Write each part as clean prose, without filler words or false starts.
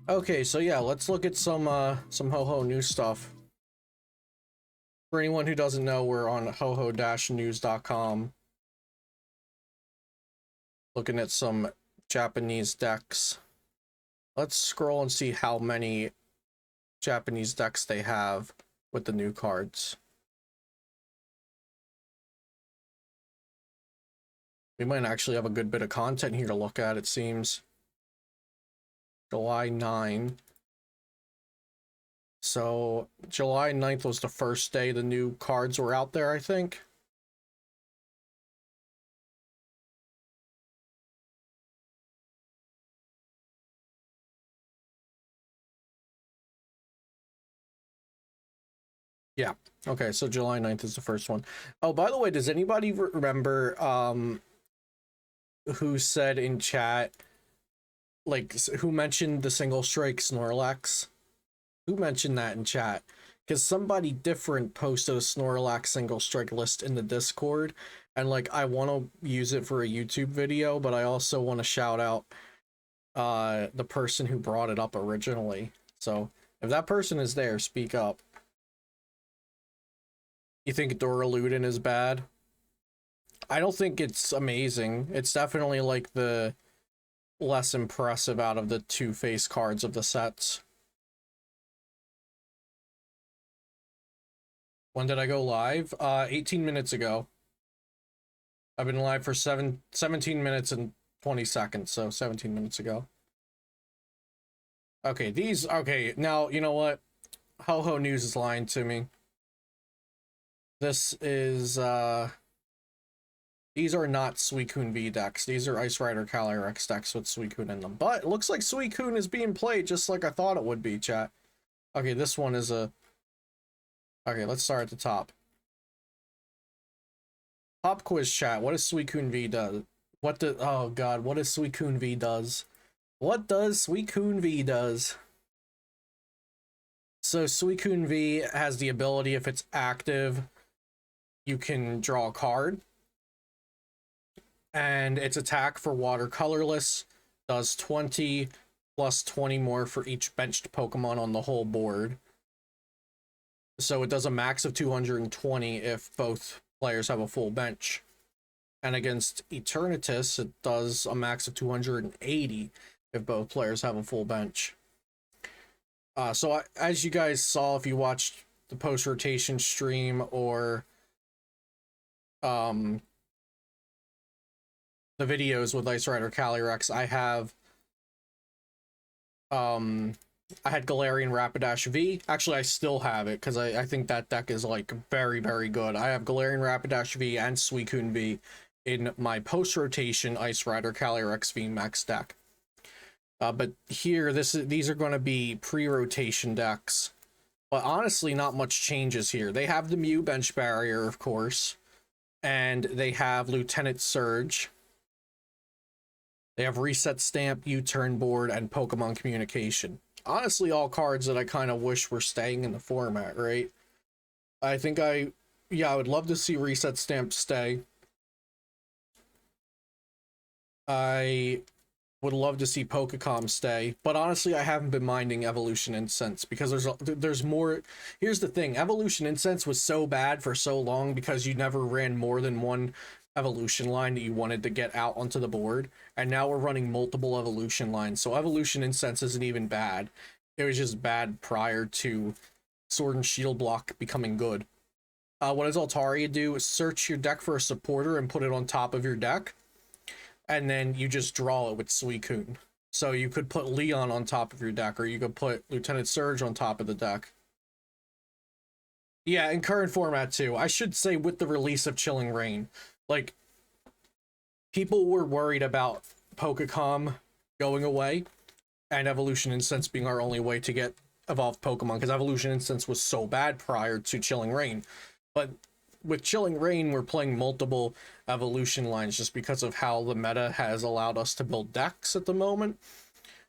Okay, so yeah, let's look at some Ho-Ho news stuff. For anyone who doesn't know, we're on hoho-news.com. Looking at some Japanese decks. Let's scroll and see how many Japanese decks they have with the new cards. We might actually have a good bit of content here to look at, it seems. July 9. So, July 9th was the first day the new cards were out there, I think. Yeah. Okay, so July 9th is the first one. Oh, by the way, does anybody remember who said in chat, like, who mentioned the single strike Snorlax? Who mentioned that in chat? Because somebody different posted a Snorlax single strike list in the Discord, and like I want to use it for a YouTube video, but I also want to shout out the person who brought it up originally. So if that person is there, speak up. You think Duraludon is bad? I don't think it's amazing. It's definitely like the less impressive out of the two face cards of the sets. When did I go live? 18 minutes ago. I've been live for 17 minutes and 20 seconds, so 17 minutes ago. Okay, okay, now, you know what? Ho-Ho News is lying to me. This is, these are not Suicune V decks. These are Ice Rider Calyrex decks with Suicune in them. But it looks like Suicune is being played just like I thought it would be, chat. Okay, this one is a... Okay, let's start at the top. Pop quiz chat. What does Suicune V does? Oh god, what does Suicune V does? What does Suicune V does? So Suicune V has the ability, if it's active, you can draw a card. And its attack for water colorless does 20 plus 20 more for each benched Pokemon on the whole board. So it does a max of 220 if both players have a full bench. And against Eternatus, it does a max of 280 if both players have a full bench. So as you guys saw, if you watched the post-rotation stream or the videos with Ice Rider Calyrex, I had Galarian Rapidash V. Actually, I still have it because I think that deck is like very, very good. I have Galarian Rapidash V and Suicune V in my post-rotation Ice Rider Calyrex VMAX deck. But here, these are going to be pre-rotation decks. But honestly, not much changes here. They have the Mew bench barrier, of course. And they have Lieutenant Surge. They have Reset Stamp, U-Turn Board, and Pokemon Communication. Honestly, all cards that I kind of wish were staying in the format, right? I think I would love to see Reset Stamp stay. I would love to see Pokecom stay, but honestly, I haven't been minding Evolution Incense because there's more. Here's the thing: Evolution Incense was so bad for so long because you never ran more than one evolution line that you wanted to get out onto the board, and now we're running multiple evolution lines. So Evolution Incense isn't even bad. It was just bad prior to Sword and Shield block becoming good. What does Altaria do? Search your deck for a supporter and put it on top of your deck. And then you just draw it with Suicune. So you could put Leon on top of your deck, or you could put Lieutenant Surge on top of the deck. Yeah, in current format too. I should say with the release of Chilling Reign. Like, people were worried about Pokecom going away, and Evolution Incense being our only way to get evolved Pokemon, because Evolution Incense was so bad prior to Chilling Reign. But with Chilling Reign, we're playing multiple evolution lines just because of how the meta has allowed us to build decks at the moment.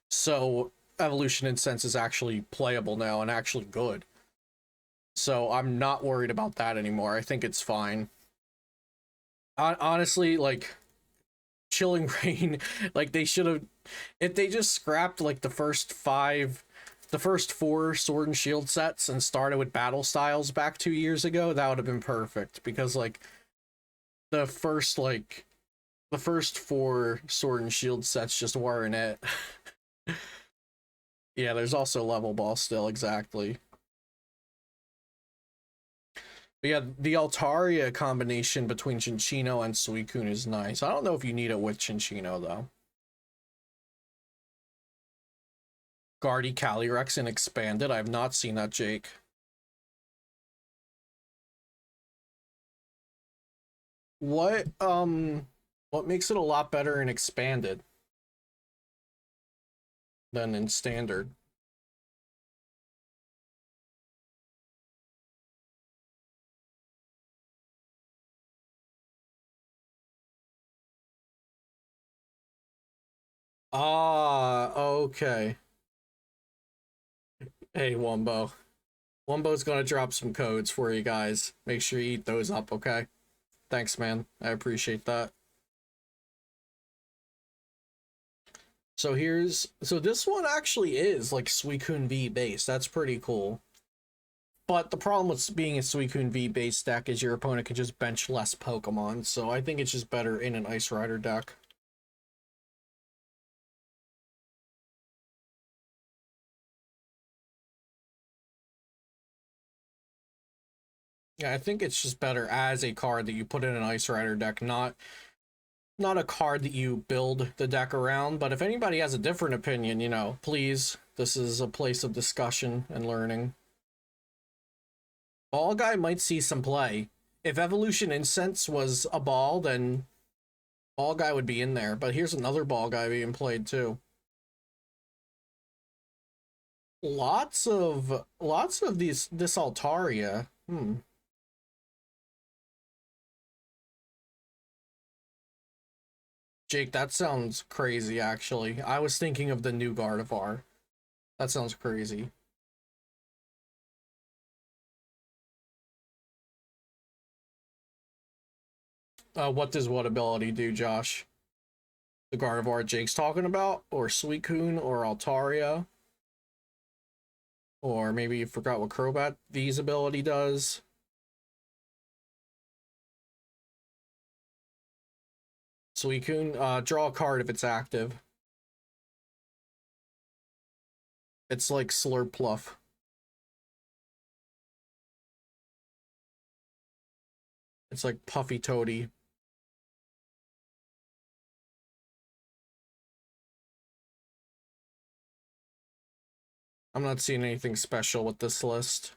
So Evolution Incense is actually playable now and actually good. So I'm not worried about that anymore. I think it's fine. Honestly, like, Chilling Reign, like, they should have... If they just scrapped like the first four Sword and Shield sets and started with battle styles back 2 years ago, that would have been perfect. Because like the first four Sword and Shield sets just weren't it. Yeah, there's also level ball still, exactly. But yeah, the Altaria combination between Cinccino and Suicune is nice. I don't know if you need it with Cinccino though. Guardy Calyrex and expanded. I have not seen that, Jake. What makes it a lot better in expanded than in standard? Ah, okay. Hey, Wumbo. Wumbo's gonna drop some codes for you guys. Make sure you eat those up, okay? Thanks, man. I appreciate that. So this one actually is like Suicune V base. That's pretty cool. But the problem with being a Suicune V base deck is your opponent can just bench less Pokemon. So I think it's just better in an Ice Rider deck. Yeah, I think it's just better as a card that you put in an Ice Rider deck, not a card that you build the deck around. But if anybody has a different opinion, you know, please, this is a place of discussion and learning. Ball Guy might see some play. If Evolution Incense was a ball, then Ball Guy would be in there. But here's another Ball Guy being played too. Lots of this Altaria. Jake, that sounds crazy, actually. I was thinking of the new Gardevoir. That sounds crazy. What does what ability do, Josh? The Gardevoir Jake's talking about? Or Suicune, or Altaria? Or maybe you forgot what Crobat V's ability does? Suicune, draw a card if it's active. It's like Slurpluff. It's like Puffy Toady. I'm not seeing anything special with this list.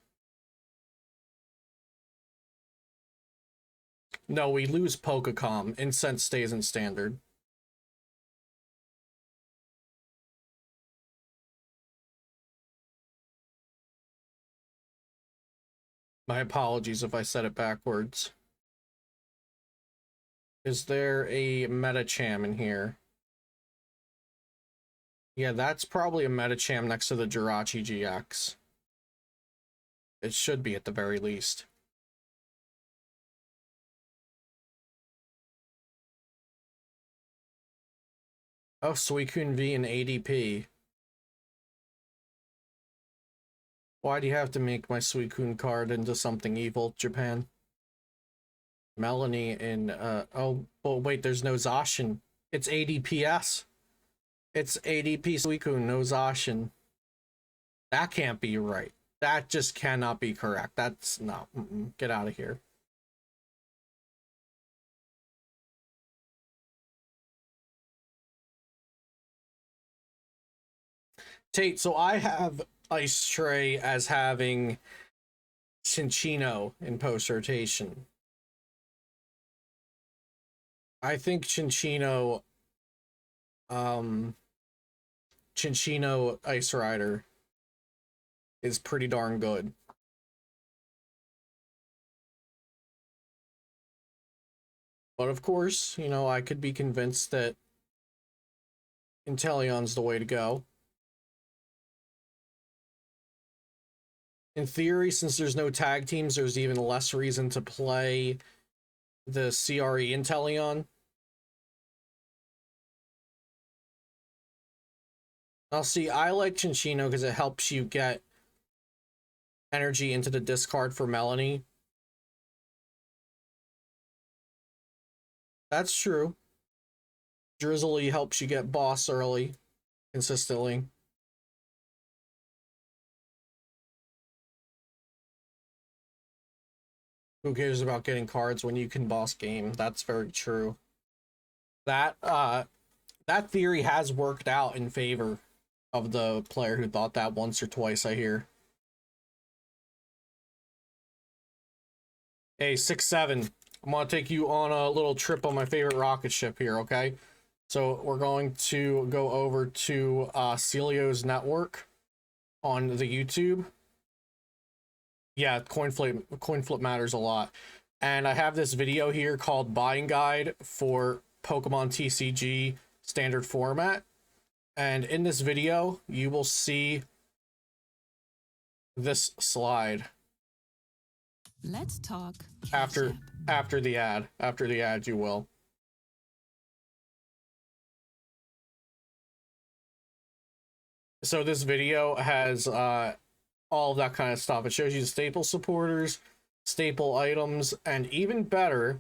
No, we lose Pokecom. Incense stays in standard. My apologies if I said it backwards. Is there a Metacham in here? Yeah, that's probably a Metacham next to the Jirachi GX. It should be at the very least. Oh, Suicune V and ADP. Why do you have to make my Suicune card into something evil, Japan? Melanie and, oh, wait, there's no Zacian. It's ADPS. It's ADP Suicune, no Zacian. That can't be right. That just cannot be correct. That's no. Get out of here. Tate, so I have Ice Tray as having Cinccino in post rotation. I think Cinccino Ice Rider is pretty darn good. But of course, you know, I could be convinced that Inteleon's the way to go. In theory, since there's no tag teams, there's even less reason to play the CRE Inteleon. I'll see. I like Chinchino because it helps you get energy into the discard for Melanie. That's true. Drizzly helps you get boss early, consistently. Who cares about getting cards when you can boss game? That's very true. That that theory has worked out in favor of the player who thought that once or twice, I hear. Hey, 6-7. I'm gonna take you on a little trip on my favorite rocket ship here, okay? So we're going to go over to Celio's network on the YouTube. Yeah, coin flip matters a lot. And I have this video here called Buying Guide for Pokemon TCG Standard Format. And in this video, you will see this slide. Let's talk After the ad. After the ad, you will. So this video has all of that kind of stuff. It shows you the staple supporters, staple items, and even better,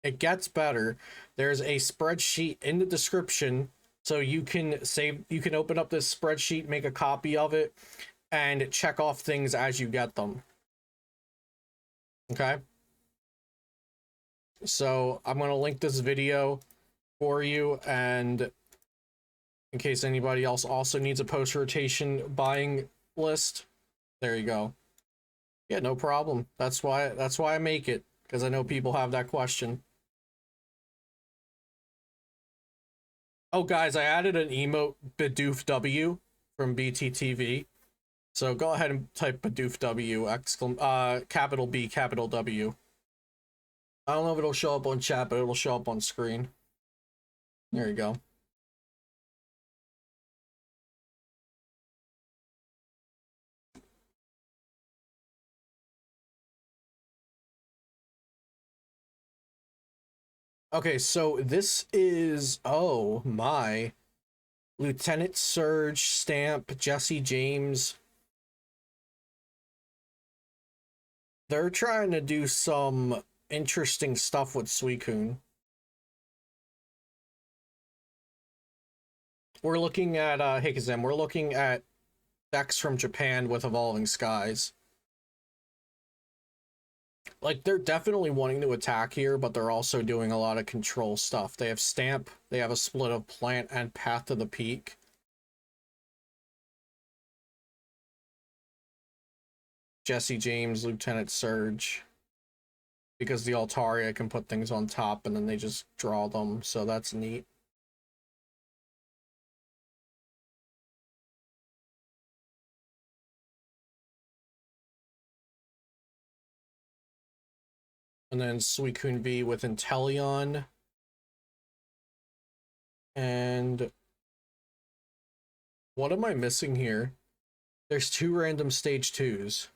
it gets better. There's a spreadsheet in the description, so you can open up this spreadsheet, make a copy of it, and check off things as you get them. Okay? So I'm going to link this video for you, and in case anybody else also needs a post-rotation buying list, there you go. Yeah, no problem. That's why I make it, because I know people have that question. Oh, guys, I added an emote Bidoof W from BTTV. So go ahead and type Bidoof W, capital B, capital W. I don't know if it'll show up on chat, but it'll show up on screen. There you go. Okay, so this is, oh my, Lieutenant Surge, Stamp, Jesse James. They're trying to do some interesting stuff with Suicune. We're looking at, Hikazem, we're looking at decks from Japan with Evolving Skies. Like, they're definitely wanting to attack here, but they're also doing a lot of control stuff. They have Stamp, they have a split of Plant and Path to the Peak. Jesse James, Lieutenant Surge. Because the Altaria can put things on top and then they just draw them, so that's neat. And then Suicune V with Inteleon. And what am I missing here? There's 2 random stage 2s.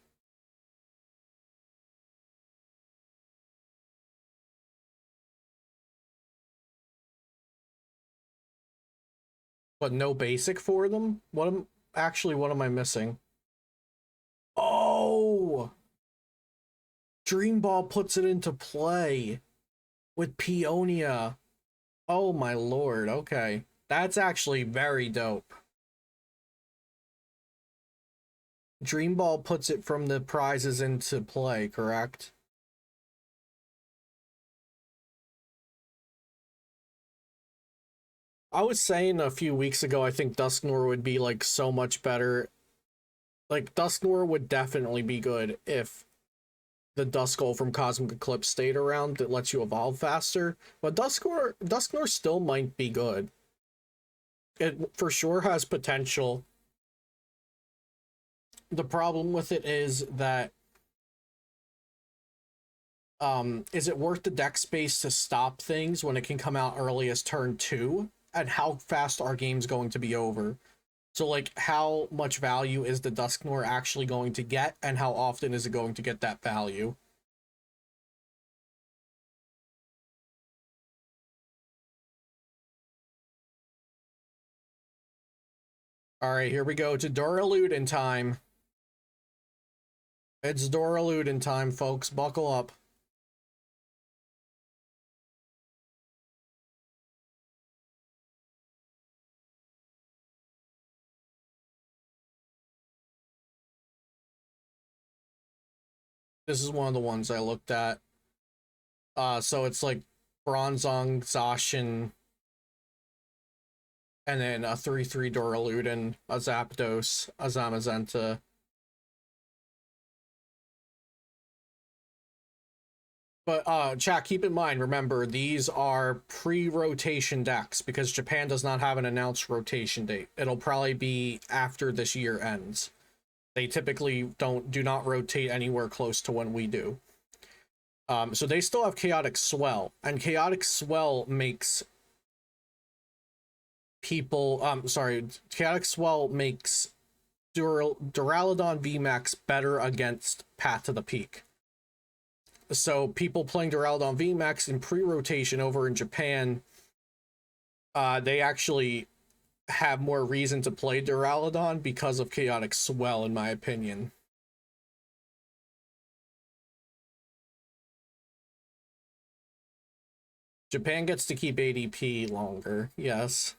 But no basic for them? What am I missing? Oh! Dream Ball puts it into play with Peonia. Oh my lord, okay. That's actually very dope. Dream Ball puts it from the prizes into play, correct? I was saying a few weeks ago, I think Dusknoir would be like so much better. Like, Dusknoir would definitely be good if the Duskull from Cosmic Eclipse stayed around that lets you evolve faster. But Dusknoir still might be good. It for sure has potential. The problem with it is that is it worth the deck space to stop things when it can come out early as turn 2? And how fast are games going to be over? So, like, how much value is the Dusknoir actually going to get, and how often is it going to get that value? All right, here we go to Duraludon time. It's Duraludon time, folks. Buckle up. This is one of the ones I looked at. So it's like Bronzong, Zacian, and then a 3/3 Duraludon, a Zapdos, a Zamazenta. But chat, keep in mind, remember, these are pre-rotation decks because Japan does not have an announced rotation date. It'll probably be after this year ends. They typically do not rotate anywhere close to when we do. So they still have Chaotic Swell, and Chaotic Swell makes people Chaotic Swell makes Duraludon VMAX better against Path to the Peak. So people playing Duraludon VMAX in pre-rotation over in Japan, they actually have more reason to play Duraludon because of Chaotic Swell, in my opinion. Japan gets to keep ADP longer, yes.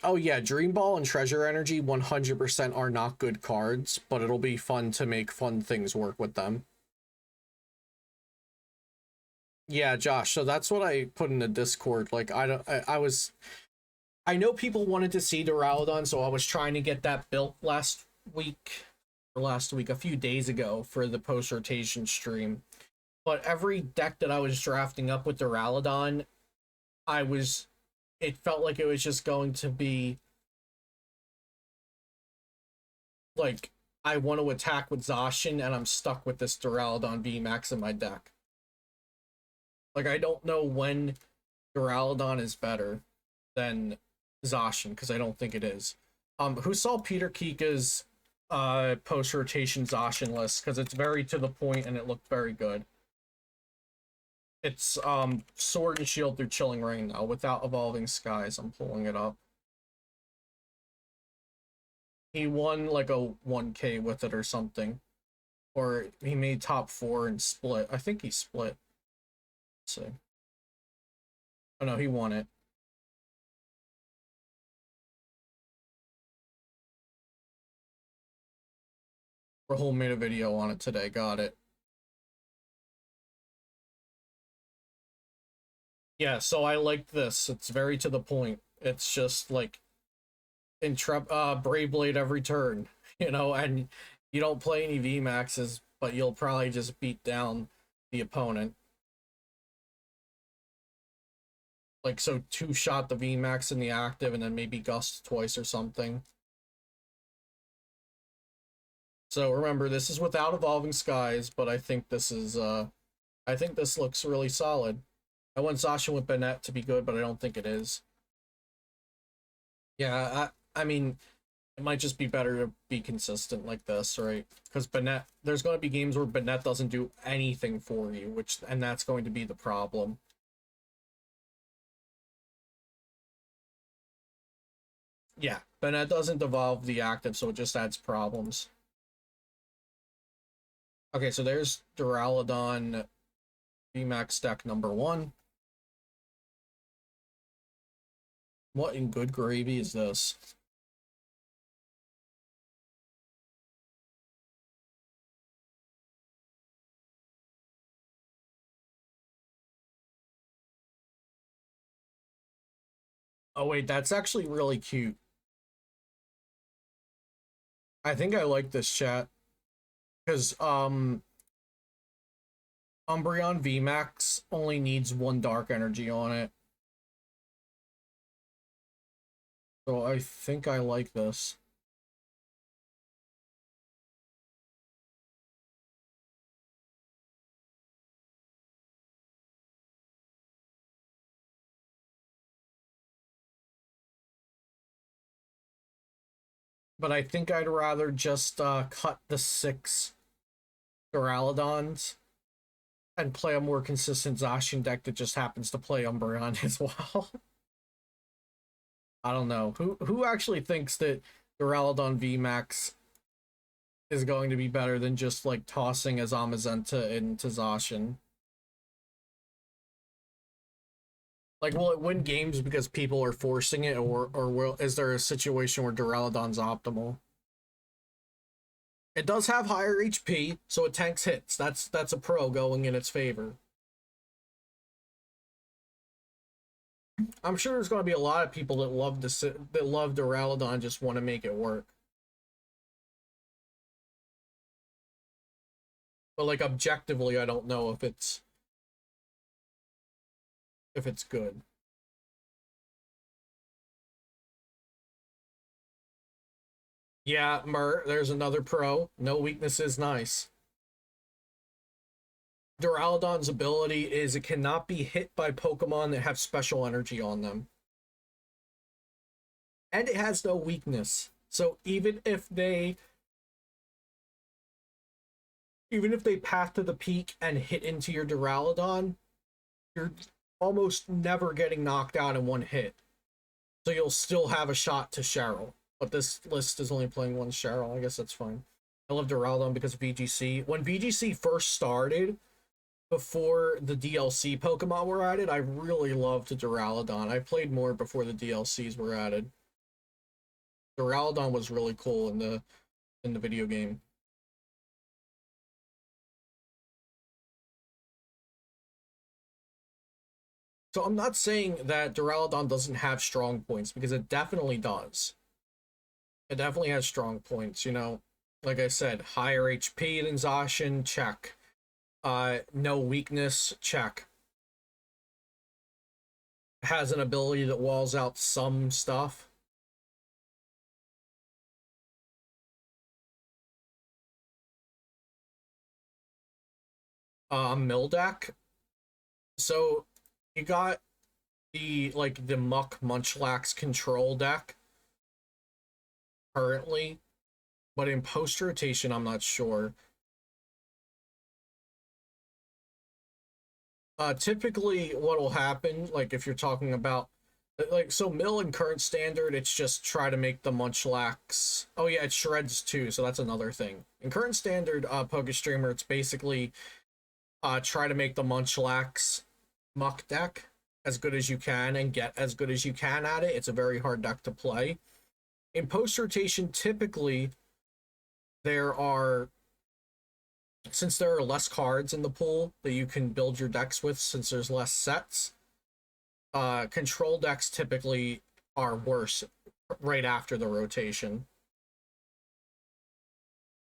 Oh yeah, Dream Ball and Treasure Energy 100% are not good cards, but it'll be fun to make fun things work with them. Yeah, Josh, so that's what I put in the Discord. Like, I know people wanted to see Duraludon, so I was trying to get that built a few days ago for the post-rotation stream. But every deck that I was drafting up with Duraludon, it felt like it was just going to be like, I want to attack with Zacian and I'm stuck with this Duraludon VMAX in my deck. Like, I don't know when Duraludon is better than Zacian, because I don't think it is. Who saw Peter Kika's post-rotation Zacian list? Because it's very to the point and it looked very good. It's Sword and Shield through Chilling Reign now, without Evolving Skies. I'm pulling it up. He won like a 1K with it or something. Or he made top 4 and split. I think he split. Let's see. Oh no, he won it. Rahul made a video on it today. Got it. Yeah, so I like this. It's very to the point. It's just like Brave Blade every turn, you know, and you don't play any VMAXs, but you'll probably just beat down the opponent. Like, so 2-shot the VMAX in the active and then maybe Gust twice or something. So remember, this is without Evolving Skies, but I think this is I think this looks really solid. I want Zacian with Bennett to be good, but I don't think it is. Yeah, I mean, it might just be better to be consistent like this, right? Because Bennett, there's going to be games where Bennett doesn't do anything for you, and that's going to be the problem. Yeah, Bennett doesn't evolve the active, so it just adds problems. Okay, so there's Duraludon VMAX deck number 1. What in good gravy is this? Oh wait, that's actually really cute. I think I like this, chat. Because Umbreon VMAX only needs 1 dark energy on it. So I think I like this. But I think I'd rather just cut the 6 Duraludons and play a more consistent Zacian deck that just happens to play Umbreon as well. I don't know. Who actually thinks that Duraludon VMAX is going to be better than just like tossing a Zamazenta into Zacian? Like, will it win games because people are forcing it, or is there a situation where Duraludon's optimal? It does have higher HP, so it tanks hits. That's a pro going in its favor. I'm sure there's going to be a lot of people that love Duraludon, just want to make it work. But like objectively, I don't know if it's good. Yeah, there's another pro. No weaknesses, nice. Duraludon's ability is it cannot be hit by Pokemon that have special energy on them. And it has no weakness. So even if they path to the peak and hit into your Duraludon, you're almost never getting knocked out in one hit. So you'll still have a shot to Cheryl. But this list is only playing one Cheryl. I guess that's fine. I love Duraludon because of VGC. When VGC first started, before the DLC Pokemon were added, I really loved Duraludon. I played more before the DLCs were added. Duraludon was really cool in the video game. So I'm not saying that Duraludon doesn't have strong points, because it definitely does. It definitely has strong points, you know. Like I said, higher HP than Zacian, check. No weakness, check. Has an ability that walls out some stuff. Mildeck. So you got the Muck Munchlax control deck currently, but in post rotation I'm not sure. Typically what will happen, like if you're talking about so mill in current standard, it's just try to make the Munchlax. Oh yeah, it shreds too, so that's another thing. In current standard Pokestreamer, it's basically try to make the Munchlax muck deck as good as you can and get as good as you can at it. It's a very hard deck to play. In post rotation, typically since there are less cards in the pool that you can build your decks with, since there's less sets, control decks typically are worse right after the rotation.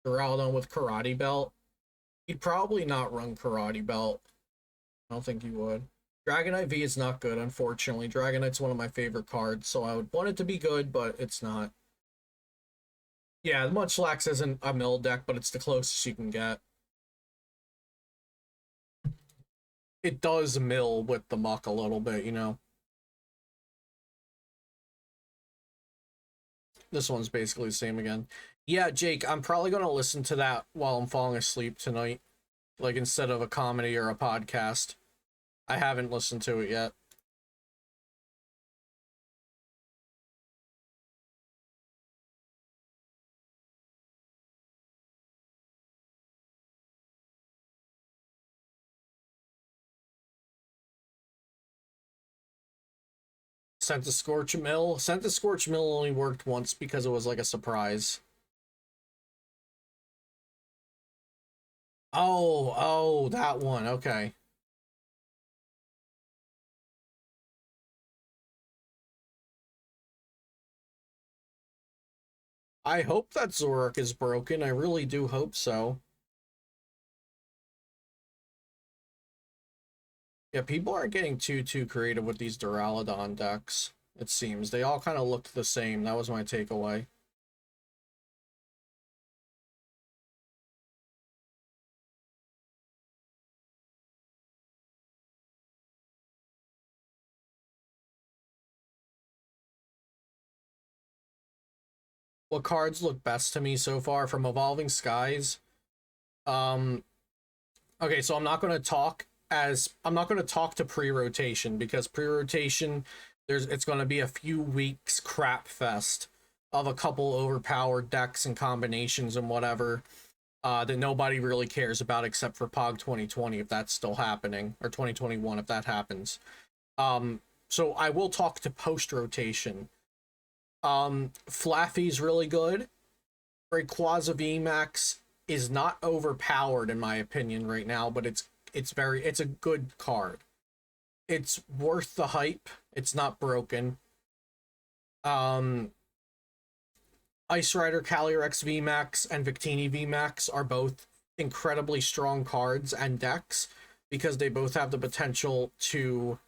Duraludon with Karate Belt. He'd probably not run Karate Belt. I don't think he would. Dragonite V is not good, unfortunately. Dragonite's one of my favorite cards, so I would want it to be good, but it's not. Yeah, the Munchlax isn't a mill deck, but it's the closest you can get. It does mill with the muck a little bit, you know. This one's basically the same again. Yeah, Jake, I'm probably going to listen to that while I'm falling asleep tonight. Like, instead of a comedy or a podcast. I haven't listened to it yet. Sent to Scorch Mill. Sent to Scorch Mill only worked once because it was like a surprise. Oh, that one. Okay. I hope that Zoroark is broken. I really do hope so. Yeah, people aren't getting too creative with these Duraludon decks, it seems. They all kind of looked the same. That was my takeaway. What cards look best to me so far from Evolving Skies? Okay, so I'm not going to talk to pre-rotation, because pre-rotation, it's going to be a few weeks crap fest of a couple overpowered decks and combinations and whatever, that nobody really cares about except for POG 2020, if that's still happening, or 2021 if that happens. So I will talk to post-rotation. Flaffy's really good. Rayquaza VMAX is not overpowered in my opinion right now, but it's a good card. It's worth the hype. It's not broken. Ice Rider Calyrex VMAX and Victini VMAX are both incredibly strong cards and decks, because they both have the potential to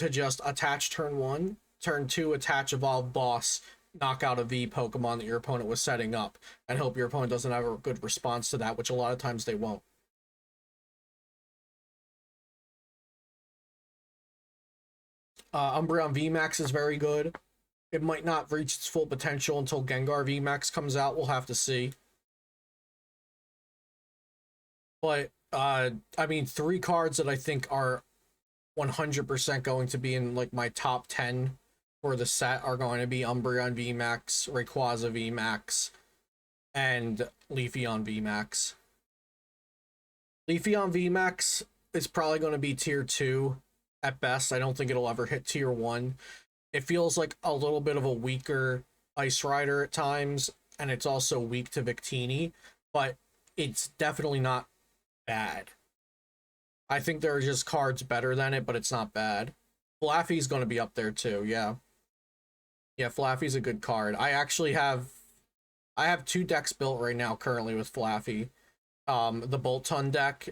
just attach turn 1, turn 2 attach Evolve Boss, knock out a V Pokemon that your opponent was setting up, and hope your opponent doesn't have a good response to that, which a lot of times they won't. Umbreon VMAX is very good. It might not reach its full potential until Gengar VMAX comes out. We'll have to see. But, I mean, 3 cards that I think are 100% going to be in, like, my top 10 for the set are going to be Umbreon VMAX, Rayquaza VMAX, and leafeon Vmax. leafeon Vmax is probably going to be tier 2 at best. I don't think it'll ever hit tier 1. It feels like a little bit of a weaker Ice Rider at times, and it's also weak to Victini, but it's definitely not bad. I think there are just cards better than it, but it's not bad. Flaffy's going to be up there too, yeah. Yeah, Flaffy's a good card. I have 2 decks built right now currently with Flaffy. The Bolton deck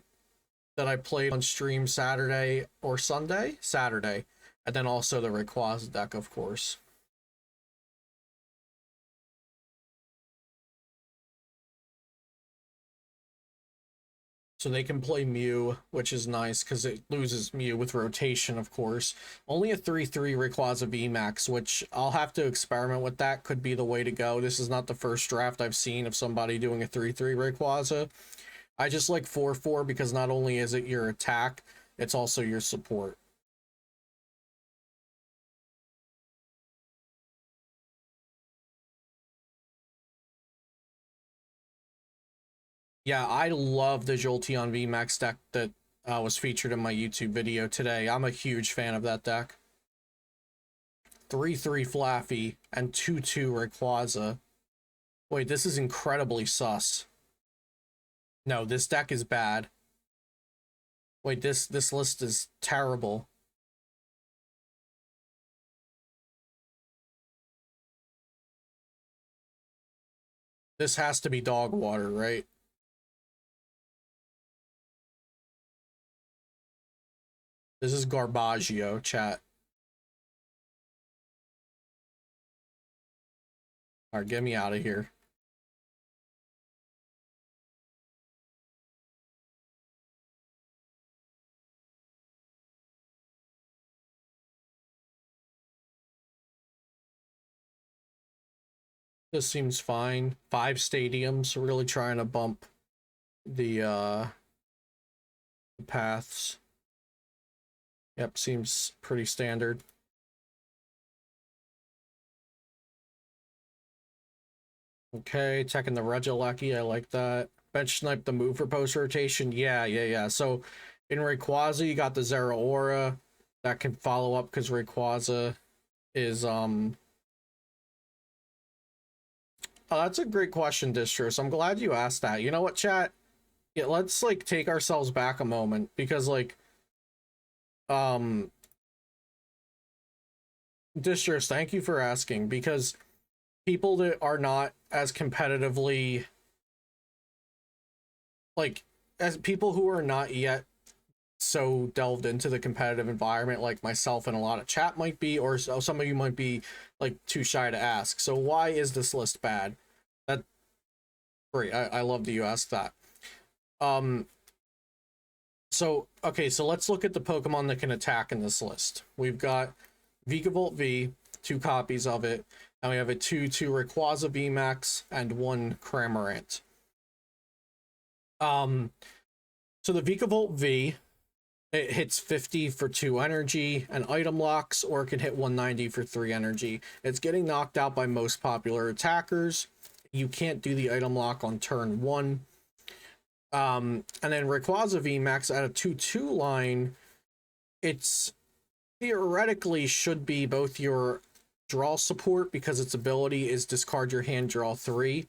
that I played on stream Saturday or Sunday? Saturday. And then also the Rayquaza deck, of course. So they can play Mew, which is nice because it loses Mew with rotation, of course. Only a 3/3 Rayquaza VMAX, which I'll have to experiment with. That could be the way to go. This is not the first draft I've seen of somebody doing a 3/3 Rayquaza. I just like 4/4 because not only is it your attack, it's also your support. Yeah, I love the Jolteon VMAX deck that was featured in my YouTube video today. I'm a huge fan of that deck. 3/3 Flaffy and 2/2 Rayquaza. Wait, this is incredibly sus. No, this deck is bad. Wait, this list is terrible. This has to be dog water, right? This is Garbaggio, chat. Alright, get me out of here. This seems fine. 5 stadiums, really trying to bump the paths. Yep, seems pretty standard. Okay, taking the Regieleki, I like that. Bench snipe the move for post rotation. Yeah. So in Rayquaza, you got the Zeraora that can follow up because Rayquaza is Oh, that's a great question, Distros. I'm glad you asked that. You know what, chat? Yeah, let's like take ourselves back a moment, because like Distros, thank you for asking, because people that are not as competitively, like, as people who are not yet so delved into the competitive environment like myself and a lot of chat might be, or some of you might be like too shy to ask. So why is this list bad? That great. I love that you asked that. So okay, so let's look at the Pokemon that can attack in this list. We've got Vikavolt V, 2 copies of it, and we have a 2/2 Rayquaza VMAX and 1 Cramorant. Um, so the Vikavolt V, it hits 50 for 2 energy and item locks, or it can hit 190 for 3 energy. It's getting knocked out by most popular attackers. You can't do the item lock on turn 1. And then Rayquaza VMAX at a 2/2 line, it's theoretically should be both your draw support because its ability is discard your hand, draw 3,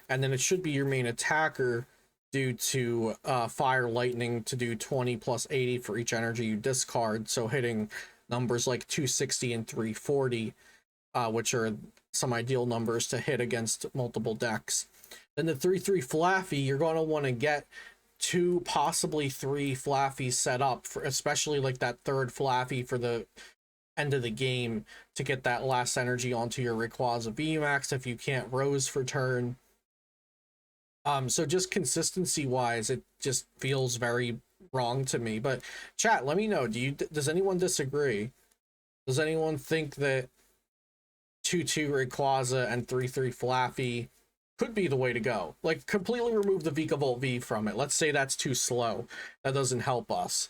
and then it should be your main attacker due to fire lightning to do 20 plus 80 for each energy you discard, so hitting numbers like 260 and 340, which are some ideal numbers to hit against multiple decks. Then the 3/3 Flaffy, you're going to want to get 2, possibly 3 Flaffies set up, for especially like that third Flaffy for the end of the game to get that last energy onto your Rayquaza VMAX if you can't Rose for turn. So just consistency wise, it just feels very wrong to me. But chat, let me know. Does anyone disagree? Does anyone think that 2/2 Rayquaza and 3/3 Flaffy could be the way to go? Like, completely remove the Vikavolt V from it. Let's say that's too slow. That doesn't help us.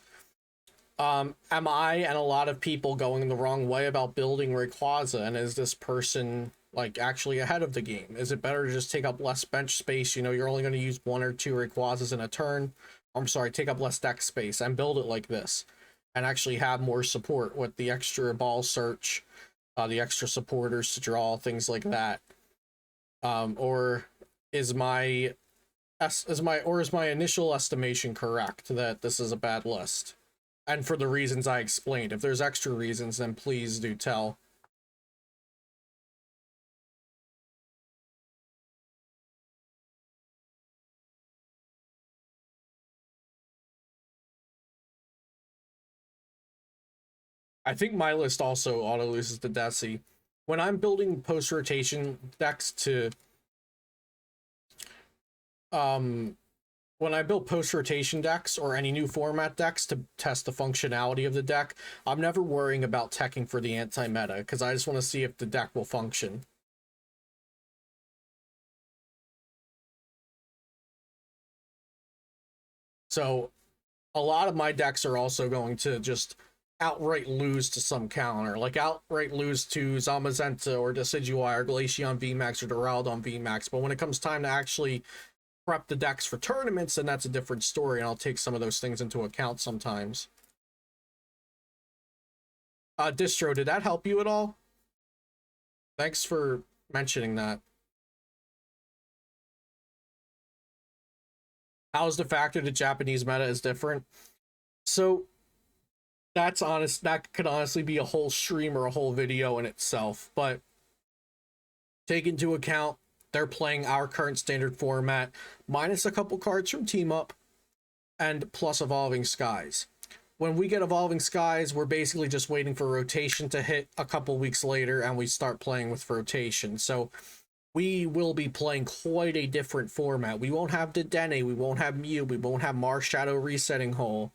Am I and a lot of people going the wrong way about building Rayquaza? And is this person like actually ahead of the game? Is it better to just take up less bench space? You know, you're only going to use 1 or 2 Rayquazas in a turn. I'm sorry, take up less deck space and build it like this, and actually have more support with the extra ball search, the extra supporters to draw, things like that. Or is my initial estimation correct that this is a bad list? And for the reasons I explained. If there's extra reasons, then please do tell. I think my list also auto loses to Desi. When I'm building post-rotation decks to when I build post-rotation decks or any new format decks to test the functionality of the deck, I'm never worrying about teching for the anti-meta, because I just want to see if the deck will function. So a lot of my decks are also going to just outright lose to some counter, like outright lose to Zamazenta or Decidueye or Glaceon Vmax or Duraludon VMAX. But when it comes time to actually prep the decks for tournaments, then that's a different story, and I'll take some of those things into account sometimes. Distro, did that help you at all? Thanks for mentioning that. How's the factor the Japanese meta is different? So that's honest. That could honestly be a whole stream or a whole video in itself. But take into account they're playing our current standard format minus a couple cards from Team Up and plus Evolving Skies. When we get Evolving Skies, we're basically just waiting for rotation to hit a couple weeks later, and we start playing with rotation. So we will be playing quite a different format. We won't have Dedenne, we won't have Mew, we won't have Marshadow Resetting Hole,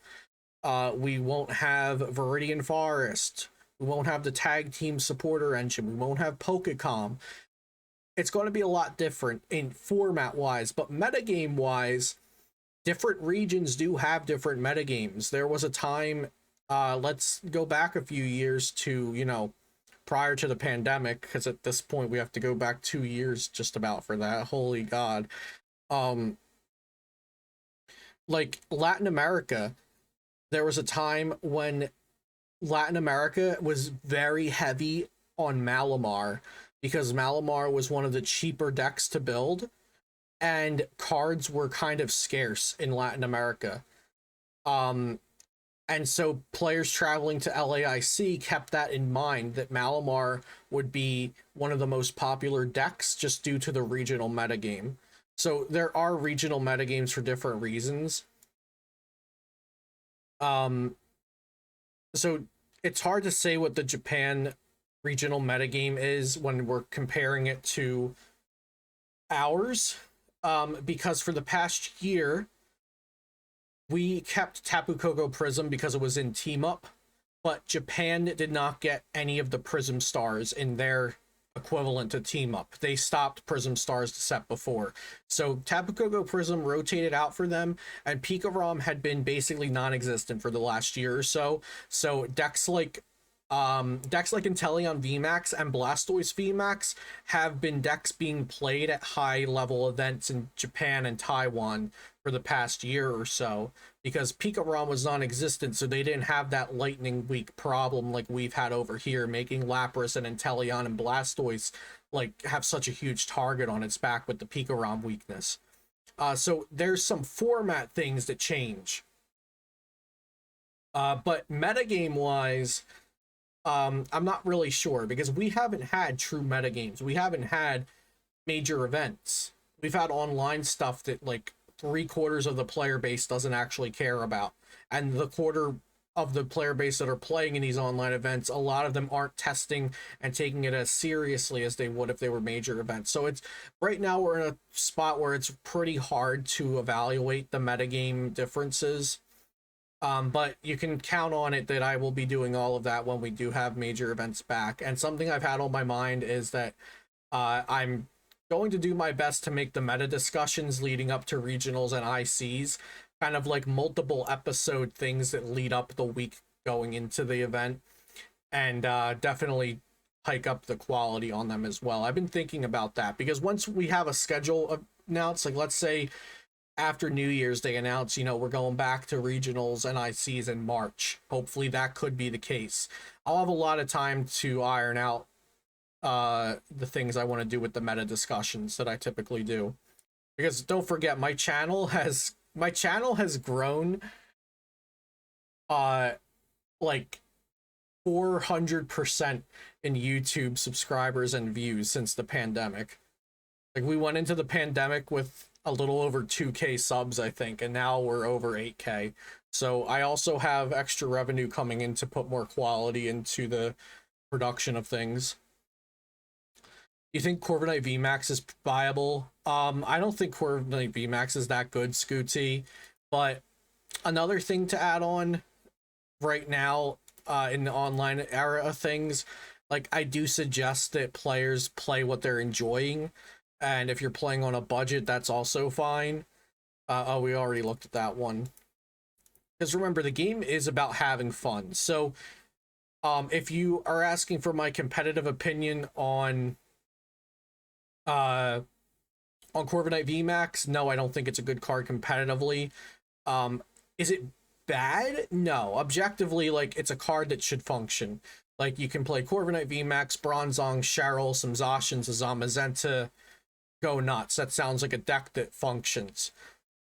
we won't have Viridian Forest, we won't have the Tag Team Supporter Engine, we won't have Pokecom. It's going to be a lot different in format-wise, but metagame-wise, different regions do have different metagames. There was a time, let's go back a few years to, you know, prior to the pandemic, because at this point we have to go back 2 years just about for that. Holy God. Like Latin America, there was a time when Latin America was very heavy on Malamar, because Malamar was one of the cheaper decks to build, and cards were kind of scarce in Latin America. And so players traveling to LAIC kept that in mind, that Malamar would be one of the most popular decks just due to the regional metagame. So there are regional metagames for different reasons. So it's hard to say what the Japan regional metagame is when we're comparing it to ours, because for the past year, we kept Tapu Koko Prism because it was in Team Up, but Japan did not get any of the Prism stars in their equivalent to Team Up. They stopped Prism Stars to set before. So Tapu Koko Prism rotated out for them, and Pika Rom had been basically non-existent for the last year or so. So decks like Inteleon VMAX and Blastoise VMAX have been decks being played at high level events in Japan and Taiwan for the past year or so, because Pika Rom was non-existent, so they didn't have that Lightning Week problem like we've had over here, making Lapras and Inteleon and Blastoise like have such a huge target on its back with the Pika Rom weakness. So there's some format things that change. But metagame wise, I'm not really sure, because we haven't had true metagames. We haven't had major events. We've had online stuff that like 3/4 of the player base doesn't actually care about. And the quarter of the player base that are playing in these online events, a lot of them aren't testing and taking it as seriously as they would if they were major events. So it's right now we're in a spot where it's pretty hard to evaluate the metagame differences. But you can count on it that I will be doing all of that when we do have major events back. And something I've had on my mind is that I'm going to do my best to make the meta discussions leading up to regionals and ICs kind of like multiple episode things that lead up the week going into the event, and definitely hike up the quality on them as well. I've been thinking about that, because once we have a schedule announced, like let's say after New Year's they announce, you know, we're going back to regionals and ICs in March. Hopefully that could be the case. I'll have a lot of time to iron out the things I want to do with the meta discussions that I typically do. Because don't forget, my channel has grown like 400% in YouTube subscribers and views since the pandemic. Like, we went into the pandemic with a little over 2K subs, I think, and now we're over 8K. So I also have extra revenue coming in to put more quality into the production of things. You think Corviknight VMAX is viable? I don't think Corviknight VMAX is that good, Scooty. But another thing to add on right now in the online era of things, like, I do suggest that players play what they're enjoying. And if you're playing on a budget, that's also fine. Oh, we already looked at that one. Because remember, the game is about having fun. So if you are asking for my competitive opinion on Corviknight VMAX, no, I don't think it's a good card competitively. Is it bad? No. Objectively, like, it's a card that should function. Like, you can play Corviknight VMAX, Bronzong, Cheryl, some Zacians, a Zamazenta, go nuts. That sounds like a deck that functions.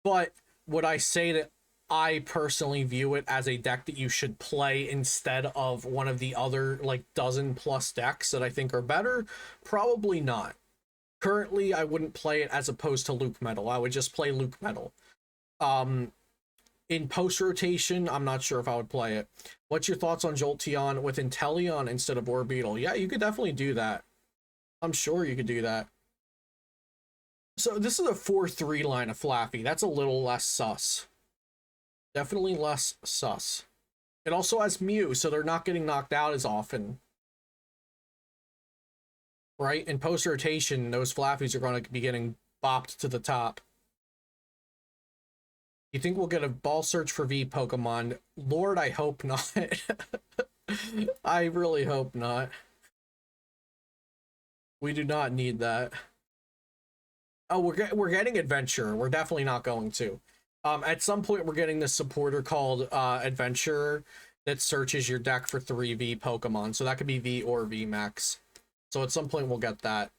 But would I say that I personally view it as a deck that you should play instead of one of the other, like, dozen plus decks that I think are better? Probably not. Currently, I wouldn't play it as opposed to Luke Metal. I would just play Luke Metal. In post-rotation, I'm not sure if I would play it. What's your thoughts on Jolteon with Inteleon instead of Orbeetle? Yeah, you could definitely do that. I'm sure you could do that. So this is a 4-3 line of Flaffy. That's a little less sus. Definitely less sus. It also has Mew, so they're not getting knocked out as often. Right? In post-rotation, those Flaffies are going to be getting bopped to the top. You think we'll get a ball search for V Pokemon? Lord, I hope not. I really hope not. We do not need that. Oh, we're getting Adventurer. We're definitely not going to. At some point, we're getting this supporter called Adventurer that searches your deck for 3V Pokemon. So that could be V or VMAX. So at some point, we'll get that.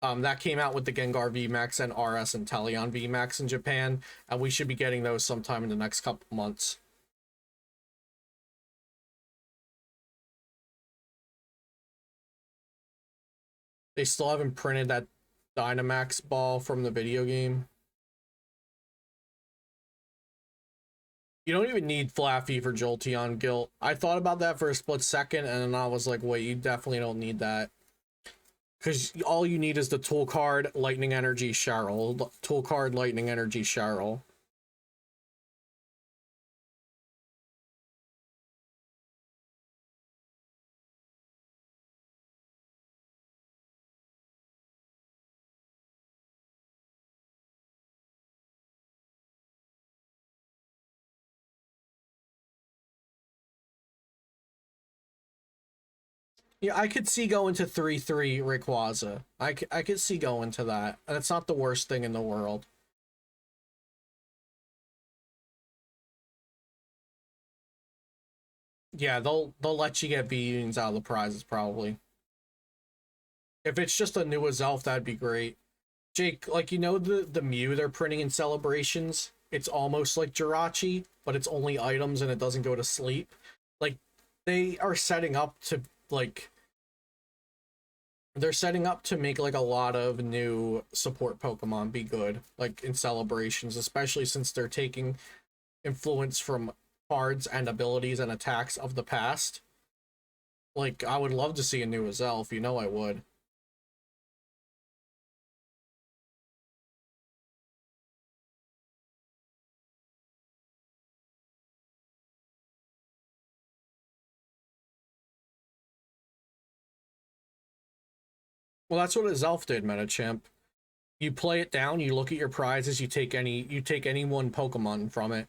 That came out with the Gengar VMAX and RS and Inteleon VMAX in Japan, and we should be getting those sometime in the next couple months. They still haven't printed that Dynamax ball from the video game. You don't even need Flaffy for Jolteon Guilt. I thought about that for a split second, and then I was like, wait, you definitely don't need that. Because all you need is the tool card, Lightning Energy, Cheryl. Tool card, Lightning Energy, Cheryl. Yeah, I could see going to 3-3 Rayquaza. I could see going to that. That's not the worst thing in the world. Yeah, they'll let you get V-Unions out of the prizes probably. If it's just a new Azelf, that'd be great. Jake, like, you know the Mew they're printing in celebrations? It's almost like Jirachi, but it's only items and it doesn't go to sleep. Like, they are setting up to, like, they're setting up to make, like, a lot of new support Pokemon be good, like, in celebrations, especially since they're taking influence from cards and abilities and attacks of the past. Like, I would love to see a new Azelf, you know I would. Well, that's what Azelf did, Metachamp. You play it down, you look at your prizes, you take any one Pokemon from it.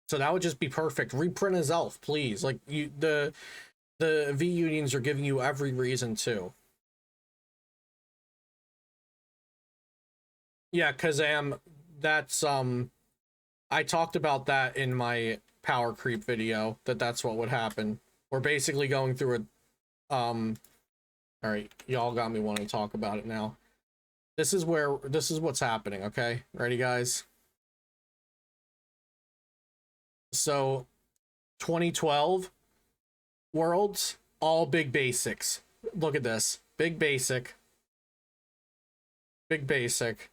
So that would just be perfect. Reprint Azelf, please. Like, the V Unions are giving you every reason to. Yeah, Kazam, that's I talked about that in my power creep video, that's what would happen. We're basically going through a all right, y'all got me wanting to talk about it now. This is what's happening, okay? Ready, guys? So 2012 Worlds, all big basics. Look at this. Big basic. Big basic.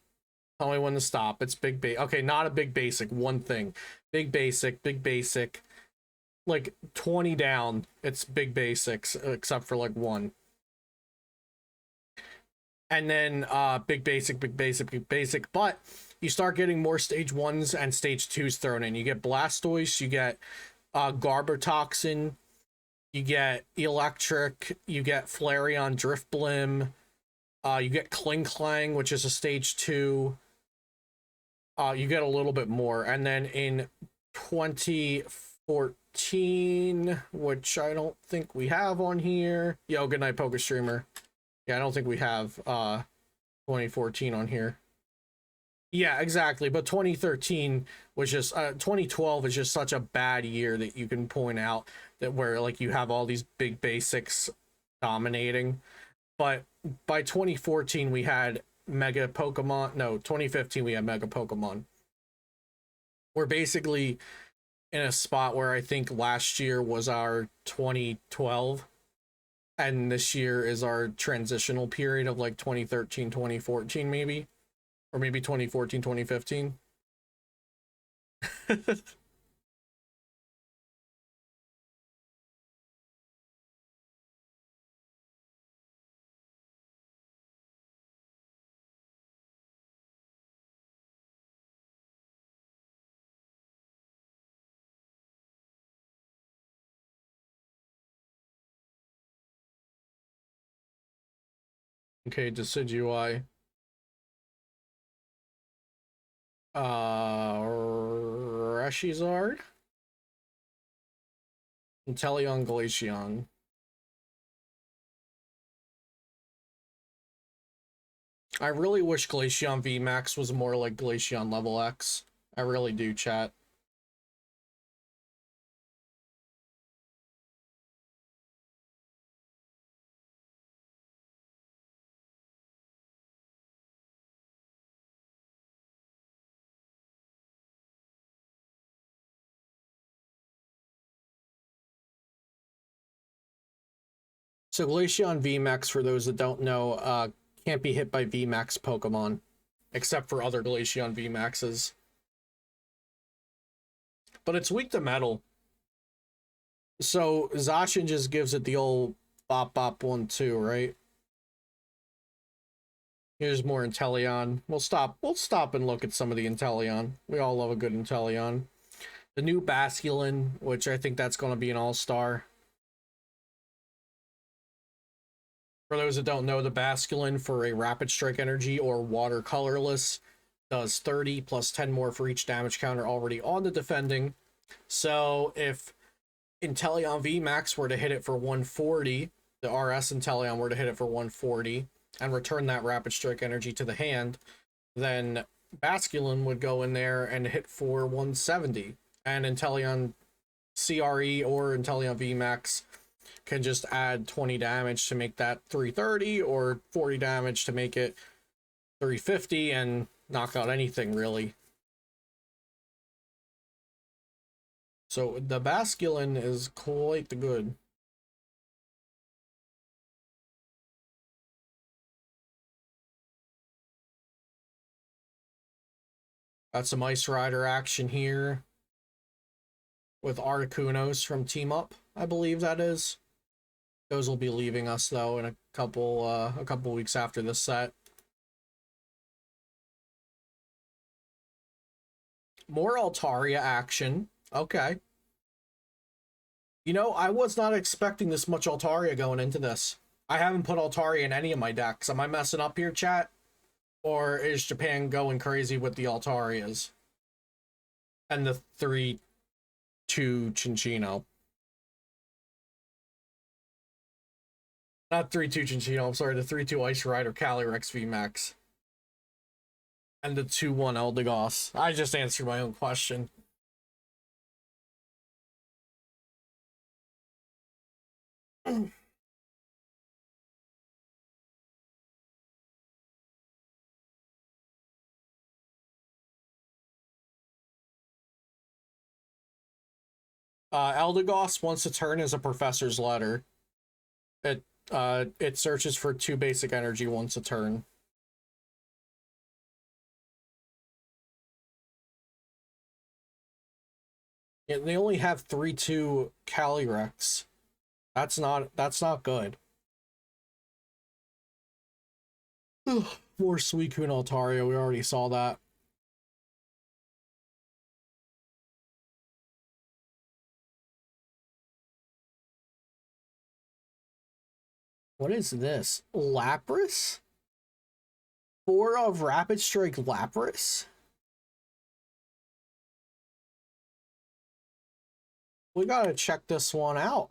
Tell me when to stop. It's big okay, not a big basic, one thing. Big basic, big basic. Like 20 down, it's big basics, except for like one. And then big basic, big basic, big basic. But you start getting more stage 1s and stage 2s thrown in. You get Blastoise, you get Garbotoxin, you get Electric, you get Flareon Driftblim, you get Klinklang, which is a stage 2. You get a little bit more. And then in 2014, which I don't think we have on here. Yo, good night, Poker Streamer. Yeah, I don't think we have 2014 on here. Yeah, exactly. But 2013 was just 2012 is just such a bad year that you can point out that where like you have all these big basics dominating. But by 2014 we had Mega Pokemon. No, 2015 we had Mega Pokemon. We're basically in a spot where I think last year was our 2012 and this year is our transitional period of like 2013 2014 maybe, or maybe 2014 2015. Okay, Decidueye. Reshizard. Inteleon, Glaceon. I really wish Glaceon VMAX was more like Glaceon level X. I really do, chat. So Glaceon VMAX, for those that don't know, can't be hit by VMAX Pokemon, except for other Glaceon VMAXs. But it's weak to metal. So Zacian just gives it the old bop bop 1-2, right? Here's more Inteleon. We'll stop and look at some of the Inteleon. We all love a good Inteleon. The new Basculin, which I think that's going to be an all-star. For those that don't know, the Basculin for a Rapid Strike Energy or Water Colorless does 30 plus 10 more for each damage counter already on the defending. So if Inteleon VMAX were to hit it for 140, the RS Inteleon were to hit it for 140 and return that Rapid Strike energy to the hand, then Basculin would go in there and hit for 170. And Inteleon CRE or Inteleon VMAX can just add 20 damage to make that 330 or 40 damage to make it 350 and knock out anything, really. So the Basculin is quite the good. Got some Ice Rider action here with Articunos from Team Up, I believe that is. Those will be leaving us though in a couple weeks after this set. More Altaria action. Okay. You know, I was not expecting this much Altaria going into this. I haven't put Altaria in any of my decks. Am I messing up here, chat? Or is Japan going crazy with the Altarias? And the 3-2 Chinchino. Not 3-2 Chinchino, I'm sorry, the 3-2 Ice Rider calyrex VMAX. And the 2-1 Eldegoss. I just answered my own question. Eldegoss, once a turn, is a Professor's Letter. It searches for 2 basic energy once a turn. Yeah, they only have 3-2 Calyrex. That's not good. More Suicune Altaria, we already saw that. What is this? Lapras? 4 of Rapid Strike Lapras? We gotta check this one out.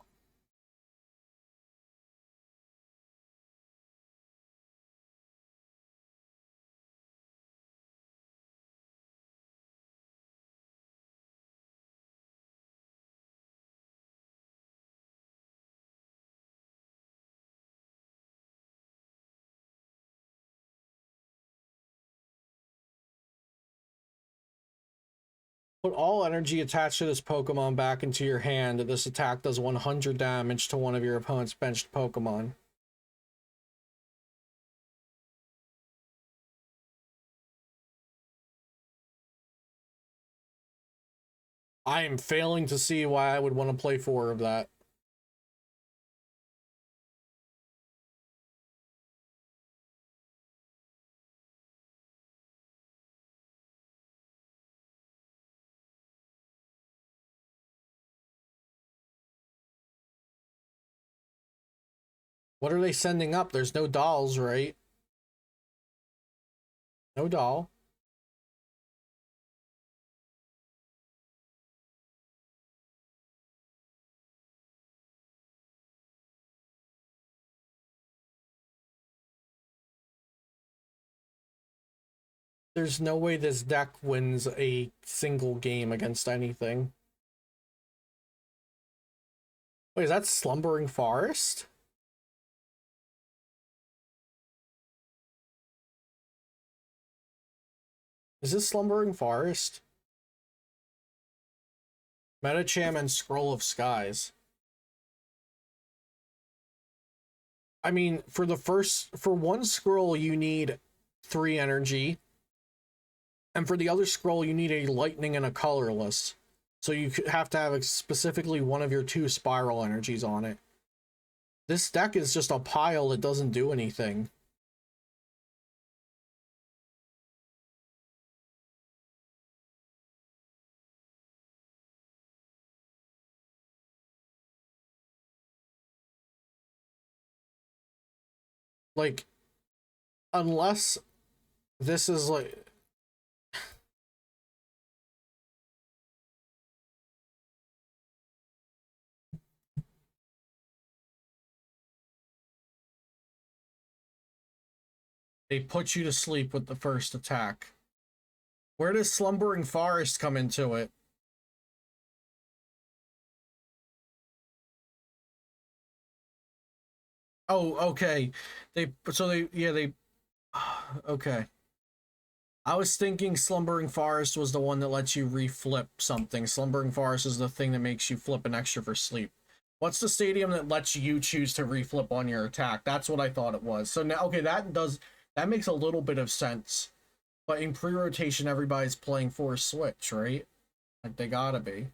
Put all energy attached to this Pokemon back into your hand. This attack does 100 damage to one of your opponent's benched Pokemon. I am failing to see why I would want to play 4 of that. What are they sending up? There's no dolls, right? No doll. There's no way this deck wins a single game against anything. Wait, is that Slumbering Forest? Is this Slumbering Forest? Metacham and Scroll of Skies. I mean, for one scroll you need 3 energy. And for the other scroll you need a lightning and a colorless. So you have to have specifically one of your 2 spiral energies on it. This deck is just a pile that doesn't do anything. Like, unless this is like... They put you to sleep with the first attack. Where does Slumbering Forest come into it? Oh, okay. They okay. I was thinking Slumbering Forest was the one that lets you reflip something. Slumbering Forest is the thing that makes you flip an extra for sleep. What's the stadium that lets you choose to reflip on your attack? That's what I thought it was. So now, okay, that makes a little bit of sense. But in pre-rotation, everybody's playing for Switch, right? Like they gotta be.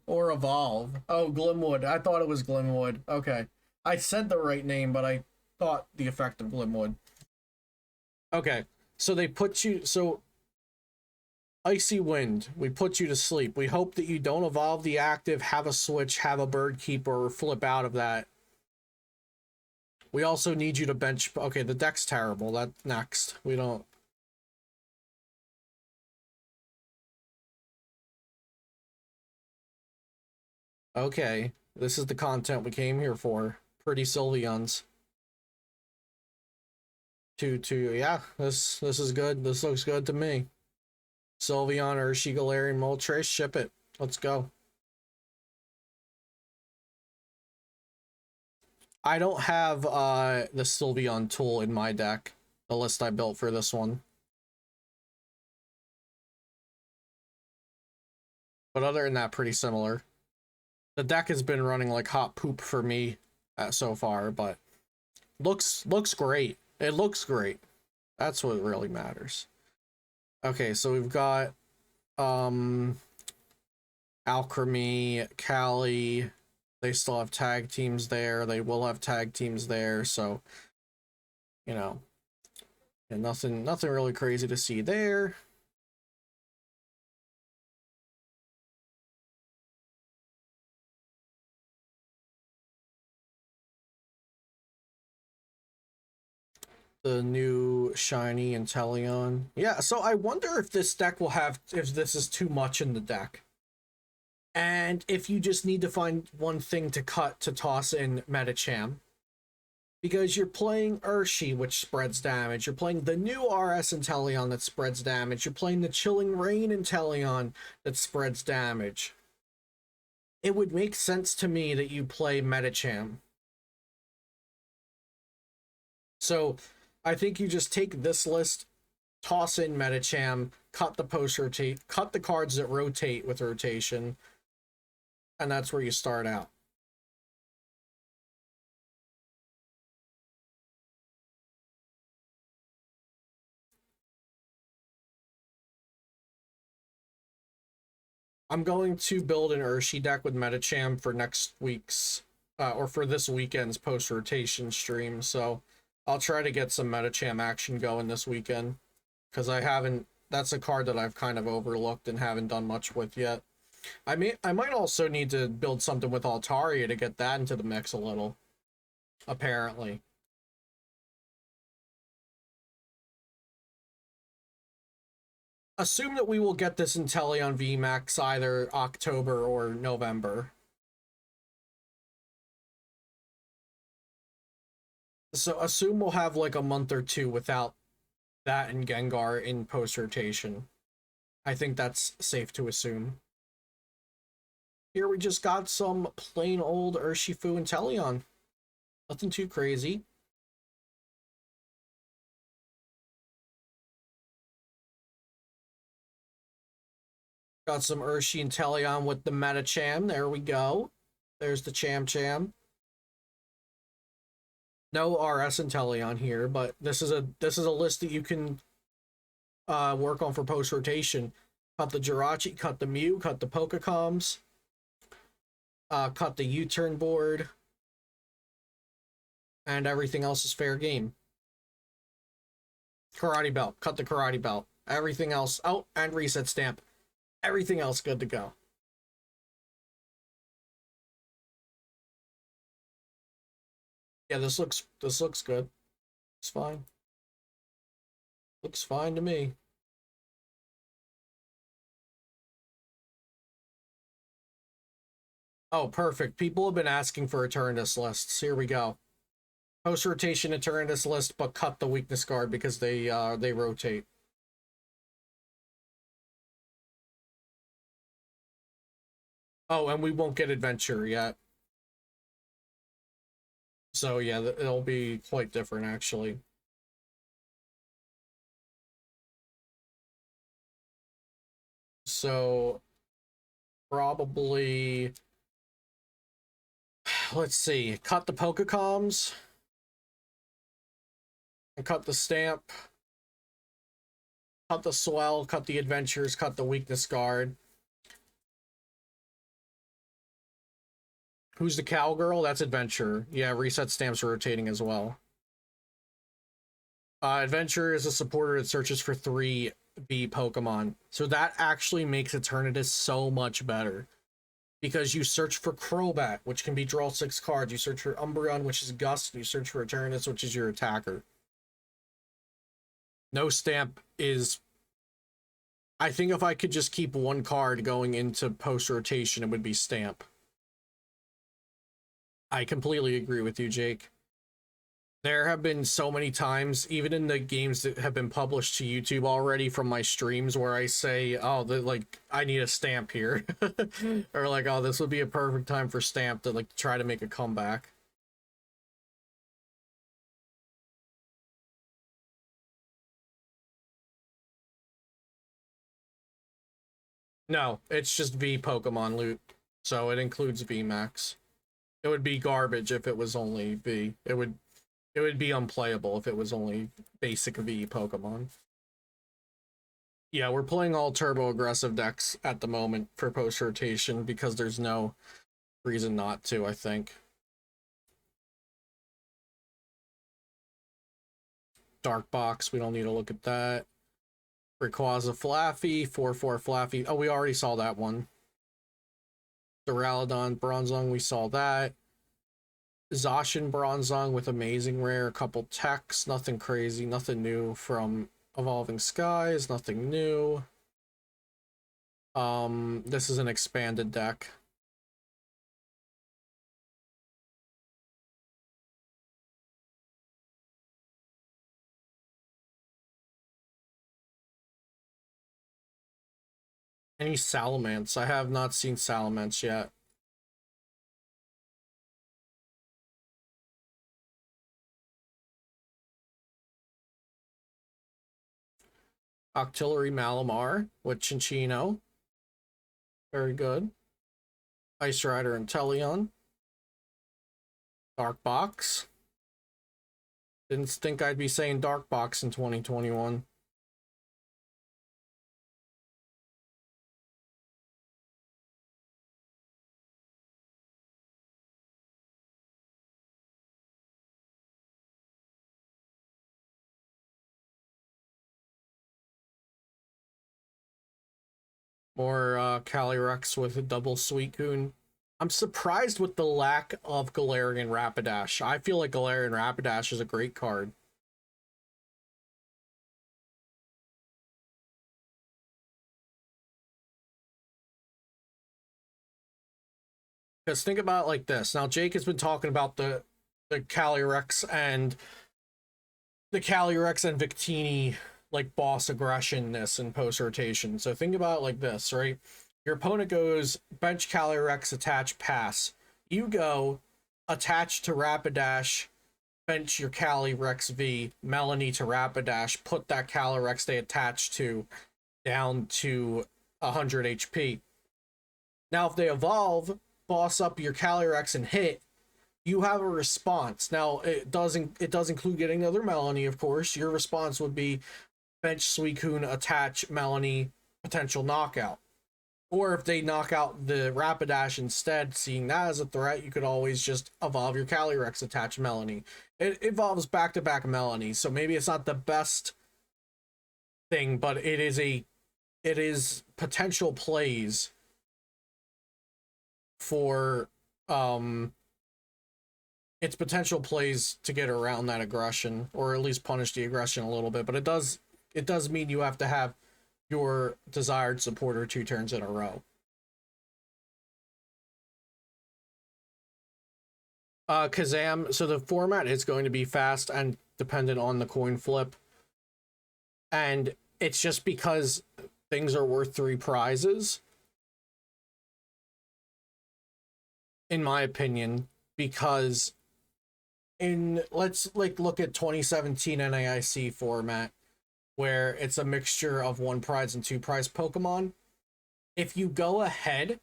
Or Evolve. Oh, Glimwood. I thought it was Glimwood. Okay. I said the right name, but I thought the effect of Glimwood. Okay. So they put you... So, Icy Wind. We put you to sleep. We hope that you don't evolve the active, have a switch, have a bird keeper, or flip out of that. We also need you to bench... Okay, the deck's terrible. That's next. We don't... Okay. This is the content we came here for. Pretty Sylveons. Yeah, this is good. This looks good to me. Sylveon, Urshi, Galarian, Moltres, ship it. Let's go. I don't have the Sylveon tool in my deck. The list I built for this one. But other than that, pretty similar. The deck has been running like hot poop for me so far, but looks great. It looks great. That's what really matters. Okay, so we've got Alchemy, Cali. They still have tag teams there. They will have tag teams there, so you know, and nothing really crazy to see there. The new shiny Inteleon. Yeah, so I wonder if this deck will have, if this is too much in the deck. And if you just need to find one thing to cut to toss in Metacham. Because you're playing Urshi, which spreads damage. You're playing the new RS Inteleon that spreads damage. You're playing the Chilling Rain Inteleon that spreads damage. It would make sense to me that you play Metacham. So I think you just take this list, toss in Metacham, cut the post-rotate, cut the cards that rotate with rotation, and that's where you start out. I'm going to build an Urshi deck with Metacham for next week's, or for this weekend's post-rotation stream, so I'll try to get some Metacham action going this weekend, because I haven't, that's a card that I've kind of overlooked and haven't done much with yet. I might also need to build something with Altaria to get that into the mix a little, apparently. Assume that we will get this Inteleon VMAX either October or November. So assume we'll have like a month or two without that and Gengar in post-rotation. I think that's safe to assume. Here we just got some plain old Urshifu Inteleon. Nothing too crazy. Got some Urshi Inteleon with the Metacham. There we go. There's the Cham. No RS Inteleon here, but this is a list that you can work on for post rotation. Cut the Jirachi, cut the Mew, cut the Pokecoms, cut the U-turn board, and everything else is fair game. Karate Belt, cut the Karate Belt. Everything else, oh, and reset stamp. Everything else good to go. Yeah, this looks good. It's fine. Looks fine to me. Oh, perfect. People have been asking for Eternatus lists. Here we go. Post rotation Eternatus list, but cut the weakness guard because they rotate. Oh, and we won't get adventure yet. So yeah, it'll be quite different actually. So probably, let's see, cut the Pokecoms and cut the stamp, cut the swell, cut the adventures, cut the weakness guard. Who's the cowgirl? That's adventure. Yeah, reset stamps are rotating as well. Adventure is a supporter that searches for 3 V Pokemon. So that actually makes Eternatus so much better. Because you search for Crobat, which can be draw 6 cards. You search for Umbreon, which is Gust. You search for Eternatus, which is your attacker. No stamp is... I think if I could just keep 1 card going into post-rotation, it would be stamp. I completely agree with you, Jake. There have been so many times, even in the games that have been published to YouTube already from my streams, where I say, oh, like, I need a stamp here. Or like, oh, this would be a perfect time for stamp to like try to make a comeback. No, it's just V Pokemon loot. So it includes VMAX. It would be garbage if it was only V. It would be unplayable if it was only basic V Pokemon. Yeah, we're playing all turbo aggressive decks at the moment for post rotation because there's no reason not to, I think. Dark Box, we don't need to look at that. Rayquaza Flaffy, 4/4 Flaffy. Oh, we already saw that one. Duraludon Bronzong, we saw that. Zacian Bronzong with amazing rare, a couple techs, nothing crazy, nothing new from Evolving Skies, nothing new. This is an expanded deck. Any Salamence? I have not seen Salamence yet. Octillery Malamar with Chinchino. Very good. Ice Rider Inteleon. Dark Box. Didn't think I'd be saying Dark Box in 2021. More Calyrex with a double Suicune. I'm surprised with the lack of Galarian Rapidash. I feel like Galarian Rapidash is a great card. Because think about it like this. Now, Jake has been talking about the Calyrex and Victini like boss aggressionness in post rotation. So think about it like this, right? Your opponent goes bench Calyrex, attach, pass. You go attach to Rapidash, bench your Calyrex V, Melanie to Rapidash, put that Calyrex they attach to down to 100 HP. Now, if they evolve, boss up your Calyrex and hit, you have a response. Now, it does include getting another Melanie, of course. Your response would be bench Suicune, attach Melanie, potential knockout. Or if they knock out the Rapidash instead, seeing that as a threat, you could always just evolve your Calyrex, attach Melanie. It evolves back-to-back Melanie, so maybe it's not the best thing, but it is potential plays for its potential plays to get around that aggression, or at least punish the aggression a little bit. But it does mean you have to have your desired supporter 2 turns in a row. Kazam, so the format is going to be fast and dependent on the coin flip. And it's just because things are worth 3 prizes, in my opinion, because let's like look at 2017 NAIC format, where it's a mixture of 1 prize and 2 prize Pokemon. If you go ahead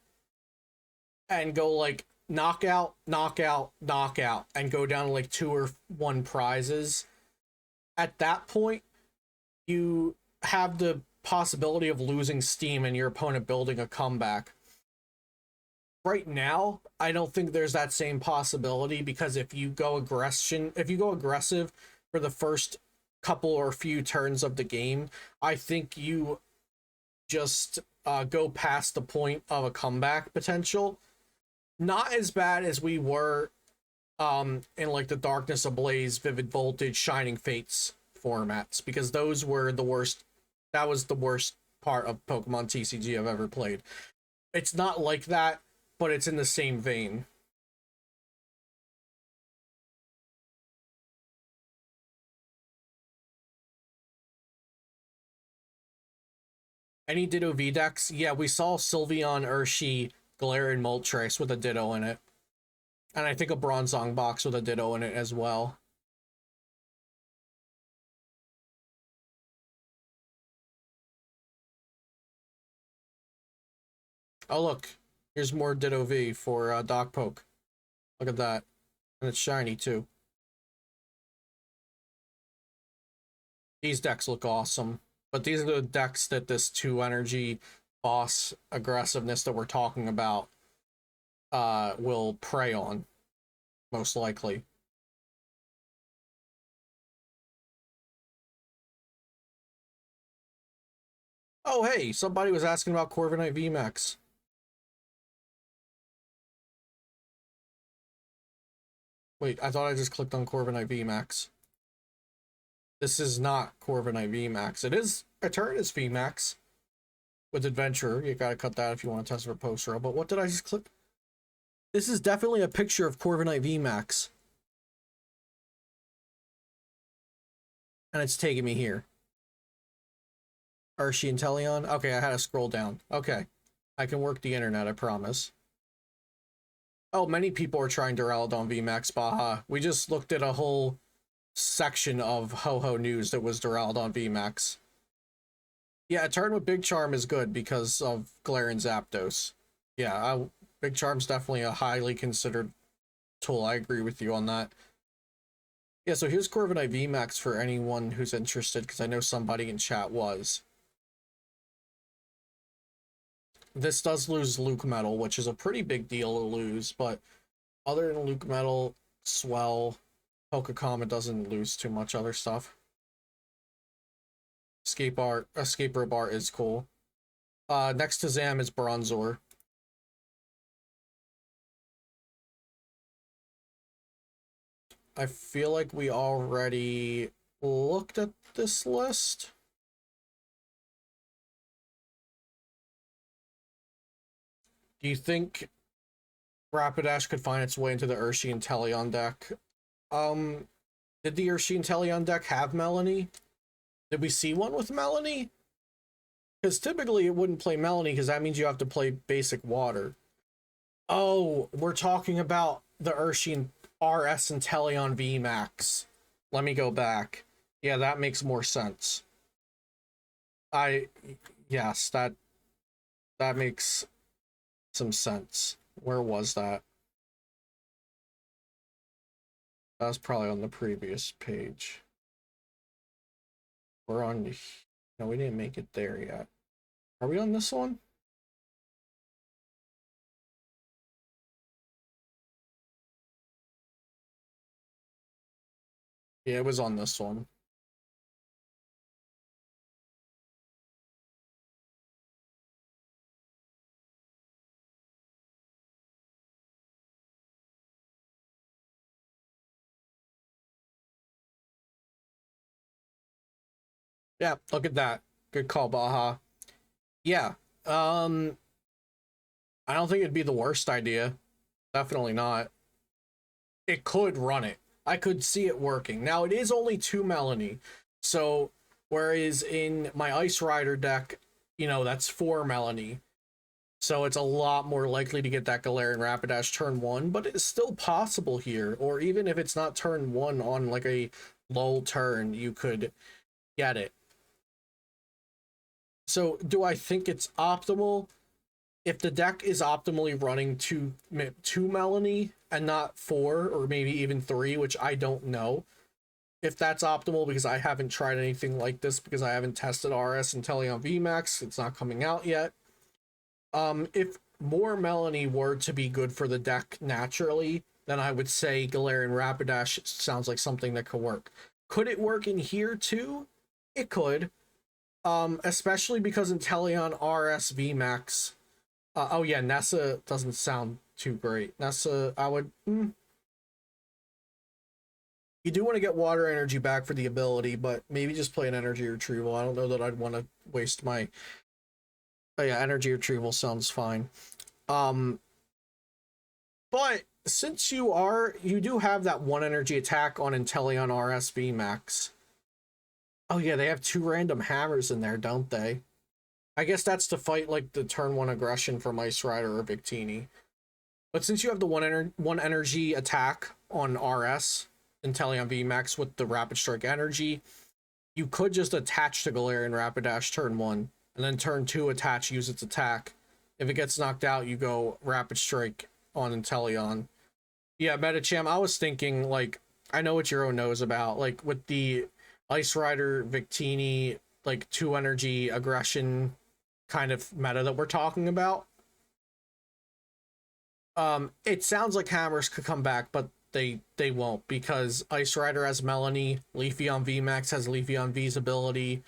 and go like knockout, knockout, knockout, and go down to like 2 or 1 prizes, at that point, you have the possibility of losing steam and your opponent building a comeback. Right now, I don't think there's that same possibility, because if you go aggressive for the first couple or few turns of the game, I think you just go past the point of a comeback potential. Not as bad as we were in like the Darkness Ablaze, Vivid Voltage, Shining Fates formats, because those were the worst. That was the worst part of Pokemon TCG I've ever played. It's not like that, but it's in the same vein. Any Ditto V decks? Yeah, we saw Sylveon, Urshi, Galarian Moltres with a Ditto in it. And I think a Bronzong box with a Ditto in it as well. Oh, look. Here's more Ditto V for Doc Poke. Look at that. And it's shiny, too. These decks look awesome. But these are the decks that this 2 energy boss aggressiveness that we're talking about will prey on, most likely. Oh, hey, somebody was asking about Corviknight VMAX. Wait, I thought I just clicked on Corviknight VMAX. This is not Corviknight VMAX. It is Eternatus VMAX with Adventurer. You gotta cut that if you want to test for post-row. But what did I just click? This is definitely a picture of Corviknight VMAX. And it's taking me here. Urshi Inteleon? Okay, I had to scroll down. Okay. I can work the internet, I promise. Oh, many people are trying Duraludon VMAX, Baja. We just looked at a whole section of Ho-Ho news that was Duraludon VMAX. Yeah, a turn with Big Charm is good because of Galarian Zapdos. Yeah, Big Charm's definitely a highly considered tool. I agree with you on that. Yeah, so here's Corviknight VMAX for anyone who's interested, because I know somebody in chat was. This does lose Luke Metal, which is a pretty big deal to lose, but other than Luke Metal, Swell, Pokekama doesn't lose too much other stuff. Escape Rope Art is cool. Next to Zam is Bronzor. I feel like we already looked at this list. Do you think Rapidash could find its way into the Urshi and Teleon deck? Did the Urshi and Teleon deck have Melanie? Did we see one with Melanie? Because typically it wouldn't play Melanie, because that means you have to play basic water. Oh, we're talking about the Urshi and RS and Teleon VMAX. Let me go back. Yeah, that makes more sense. Yes, that makes some sense. Where was that? That was probably on the previous page. We're on... No, we didn't make it there yet. Are we on this one? Yeah, it was on this one. Yeah, look at that. Good call, Baja. Yeah. I don't think it'd be the worst idea. Definitely not. it could run it. I could see it working. Now it is only 2 Melanie, so whereas in my Ice Rider deck, you know, that's 4 Melanie. So it's a lot more likely to get that Galarian Rapidash turn 1, but it's still possible here. Or even if it's not turn 1 on like a low turn, you could get it. So do I think it's optimal? If the deck is optimally running two Melanie and not 4 or maybe even 3, which I don't know if that's optimal because I haven't tried anything like this because I haven't tested RS Inteleon VMAX. It's not coming out yet. If more Melanie were to be good for the deck naturally, then I would say Galarian Rapidash sounds like something that could work. Could it work in here too? It could. Especially because Inteleon RS VMAX. Oh yeah, Nessa doesn't sound too great. Nessa, I would... You do want to get water energy back for the ability, but maybe just play an energy retrieval. I don't know that I'd want to waste my... Oh yeah, energy retrieval sounds fine. But since you do have that 1 energy attack on Inteleon RS VMAX. Oh yeah, they have 2 random hammers in there, don't they? I guess that's to fight like the turn 1 aggression from Ice Rider or Victini. But since you have the 1 energy attack on RS, Inteleon VMAX with the Rapid Strike energy, you could just attach to Galarian Rapidash turn 1, and then turn 2 attach, use its attack. If it gets knocked out, you go Rapid Strike on Inteleon. Yeah, Metacham, I was thinking, like, I know what Euro knows about, like, with the Ice Rider, Victini, like, 2 energy aggression kind of meta that we're talking about. It sounds like hammers could come back, but they won't, because Ice Rider has Melanie, Leafeon VMAX has Leafeon V's ability,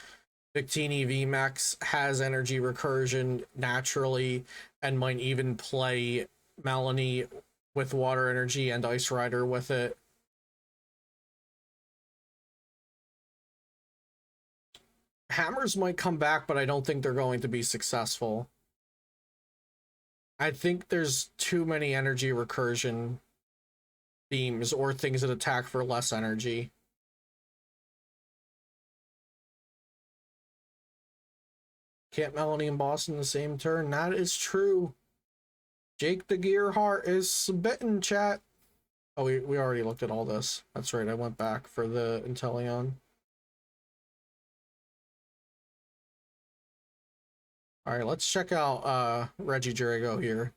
Victini VMAX has energy recursion naturally, and might even play Melanie with water energy and Ice Rider with it. Hammers might come back, but I don't think they're going to be successful. I think there's too many energy recursion themes or things that attack for less energy. Can't Melanie and Boston the same turn? That is true. Jake the Gearheart is bitten, chat. Oh, we already looked at all this. That's right, I went back for the Inteleon. Alright, let's check out Regidrago here.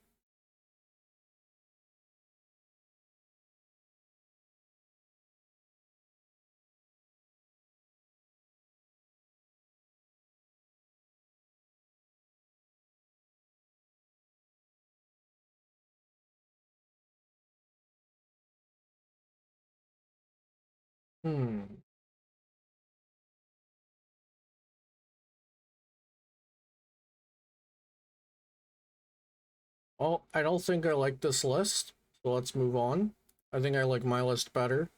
Well, I don't think I like this list, so let's move on. I think I like my list better.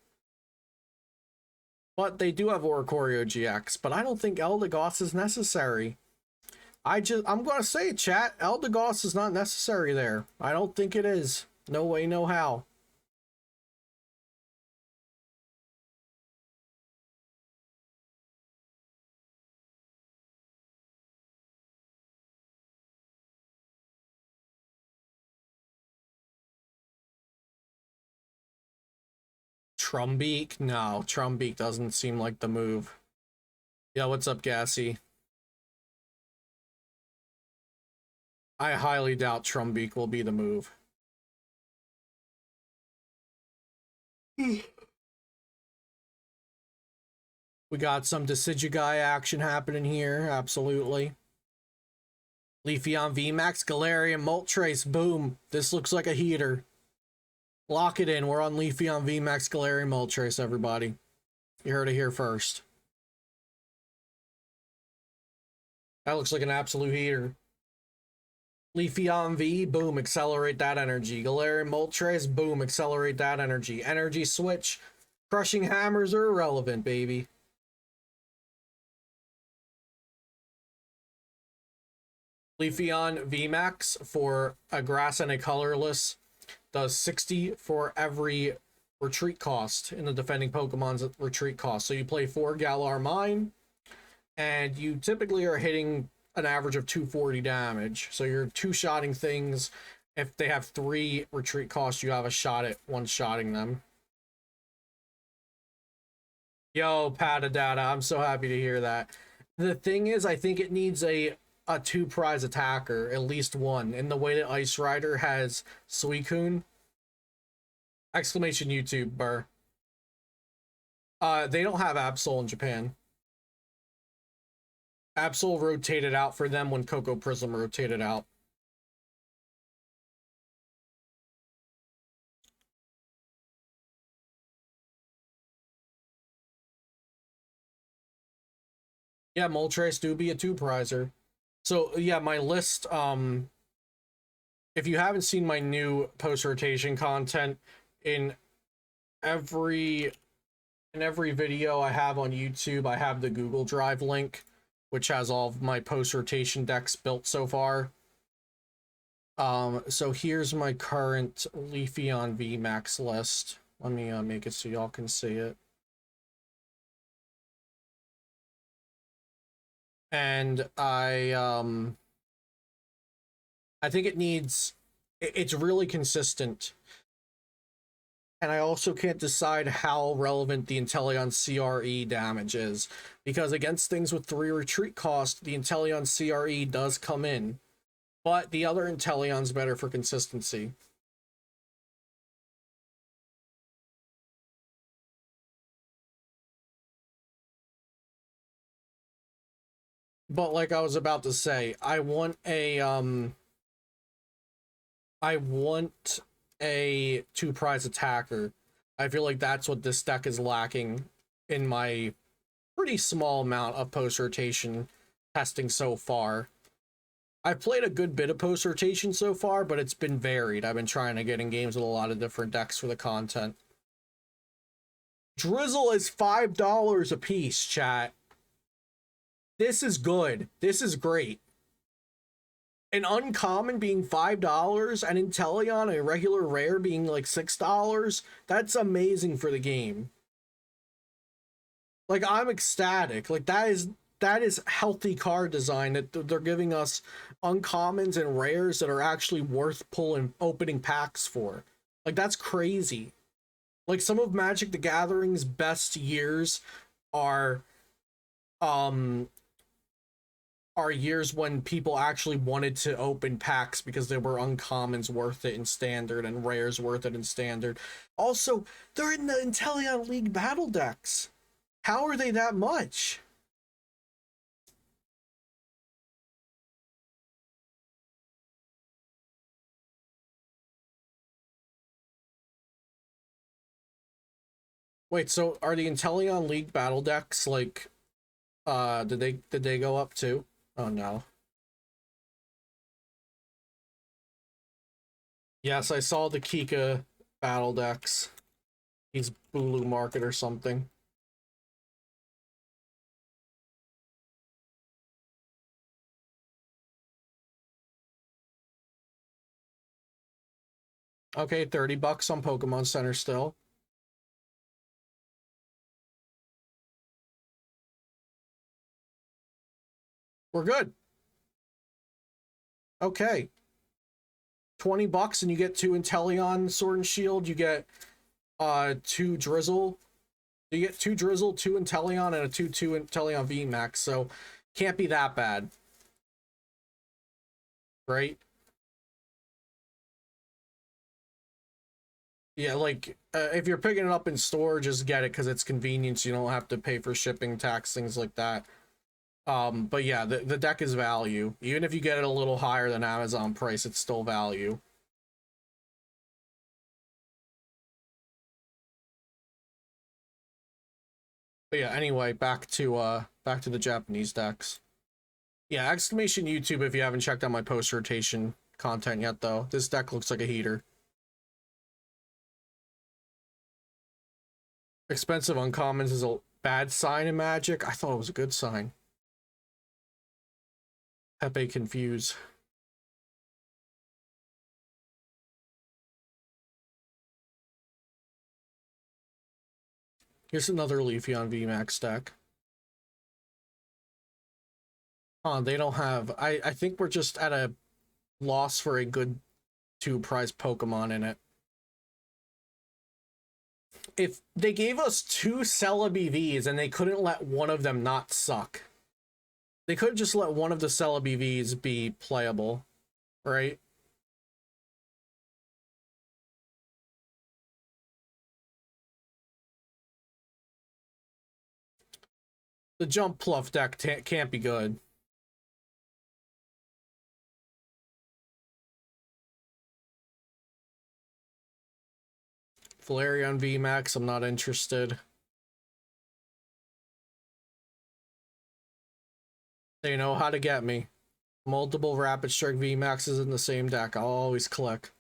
But they do have Oricorio GX, but I don't think Eldegoss is necessary. I'm gonna say it, chat. Eldegoss is not necessary there. I don't think it is. No way, no how. Trumbeak? No, Trumbeak doesn't seem like the move. Yeah, what's up, Gassy? I highly doubt Trumbeak will be the move. We got some Decidueye action happening here, absolutely. Leafeon VMAX, Galarian Moltres, boom. This looks like a heater. Lock it in, we're on Leafeon VMAX, Galarian Moltres, everybody. You heard it here first. That looks like an absolute heater. Leafeon V, boom, accelerate that energy. Galarian Moltres, boom, accelerate that energy. Energy switch. Crushing hammers are irrelevant, baby. Leafeon VMAX for a grass and a colorless does 60 for every retreat cost in the defending Pokemon's retreat cost. So you play 4 Galar Mine, and you typically are hitting an average of 240 damage. So you're two-shotting things. If they have 3 retreat costs, you have a shot at one-shotting them. Yo, Patadata, I'm so happy to hear that. The thing is, I think it needs a 2-prize attacker, at least one. In the way that Ice Rider has Suicune. Exclamation YouTube, Burr. They don't have Absol in Japan. Absol rotated out for them when Coco Prism rotated out. Yeah, Moltres do be a 2-prizer. So yeah, my list, if you haven't seen my new post-rotation content, in every video I have on YouTube, I have the Google Drive link, which has all of my post-rotation decks built so far. So here's my current Leafeon VMAX list. Let me make it so y'all can see it. And I think it needs, it's really consistent. And I also can't decide how relevant the Inteleon CRE damage is, because against things with 3 retreat cost, the Inteleon CRE does come in, but the other Inteleon's better for consistency. But like I was about to say, I want a 2-prize attacker. I feel like that's what this deck is lacking in my pretty small amount of post-rotation testing so far. I've played a good bit of post-rotation so far, but it's been varied. I've been trying to get in games with a lot of different decks for the content. Drizzle is $5 a piece, chat. This is good. This is great. An uncommon being $5 and Inteleon, a regular rare, being like $6, that's amazing for the game. Like, I'm ecstatic. Like, that is healthy card design, that they're giving us uncommons and rares that are actually worth pulling opening packs for. Like, that's crazy. Like, some of Magic the Gathering's best years are years when people actually wanted to open packs because there were uncommons worth it in standard and rares worth it in standard. Also, they're in the Inteleon League battle decks. How are they that much? Wait, so are the Inteleon League battle decks like did they go up too? Oh no. Yes, I saw the Kika battle decks. He's Bulu Market or something. Okay, $30 on Pokemon Center still. We're good. Okay. $20 and you get 2 Inteleon Sword and Shield. You get 2 Drizzle. You get 2 Drizzle, 2 Inteleon, and a 2/2 Inteleon VMAX. So can't be that bad. Right? Yeah, like if you're picking it up in store, just get it because it's convenience. You don't have to pay for shipping, tax, things like that. But yeah, the deck is value. Even if you get it a little higher than Amazon price, it's still value. But yeah, anyway, back to the Japanese decks. Yeah, exclamation YouTube if you haven't checked out my post rotation content yet though. This deck looks like a heater. Expensive uncommons is a bad sign in Magic. I thought it was a good sign. Pepe confuse. Here's another Leafeon VMAX deck. They don't have... I think we're just at a loss for a good 2-prize Pokemon in it. If they gave us 2 Celebi Vs and they couldn't let one of them not suck. They could just let one of the Celebi Vs be playable, right? The Jump Pluff deck can't be good. Galarian VMAX, I'm not interested. They know how to get me. Multiple Rapid Strike VMAXs in the same deck. I'll always click.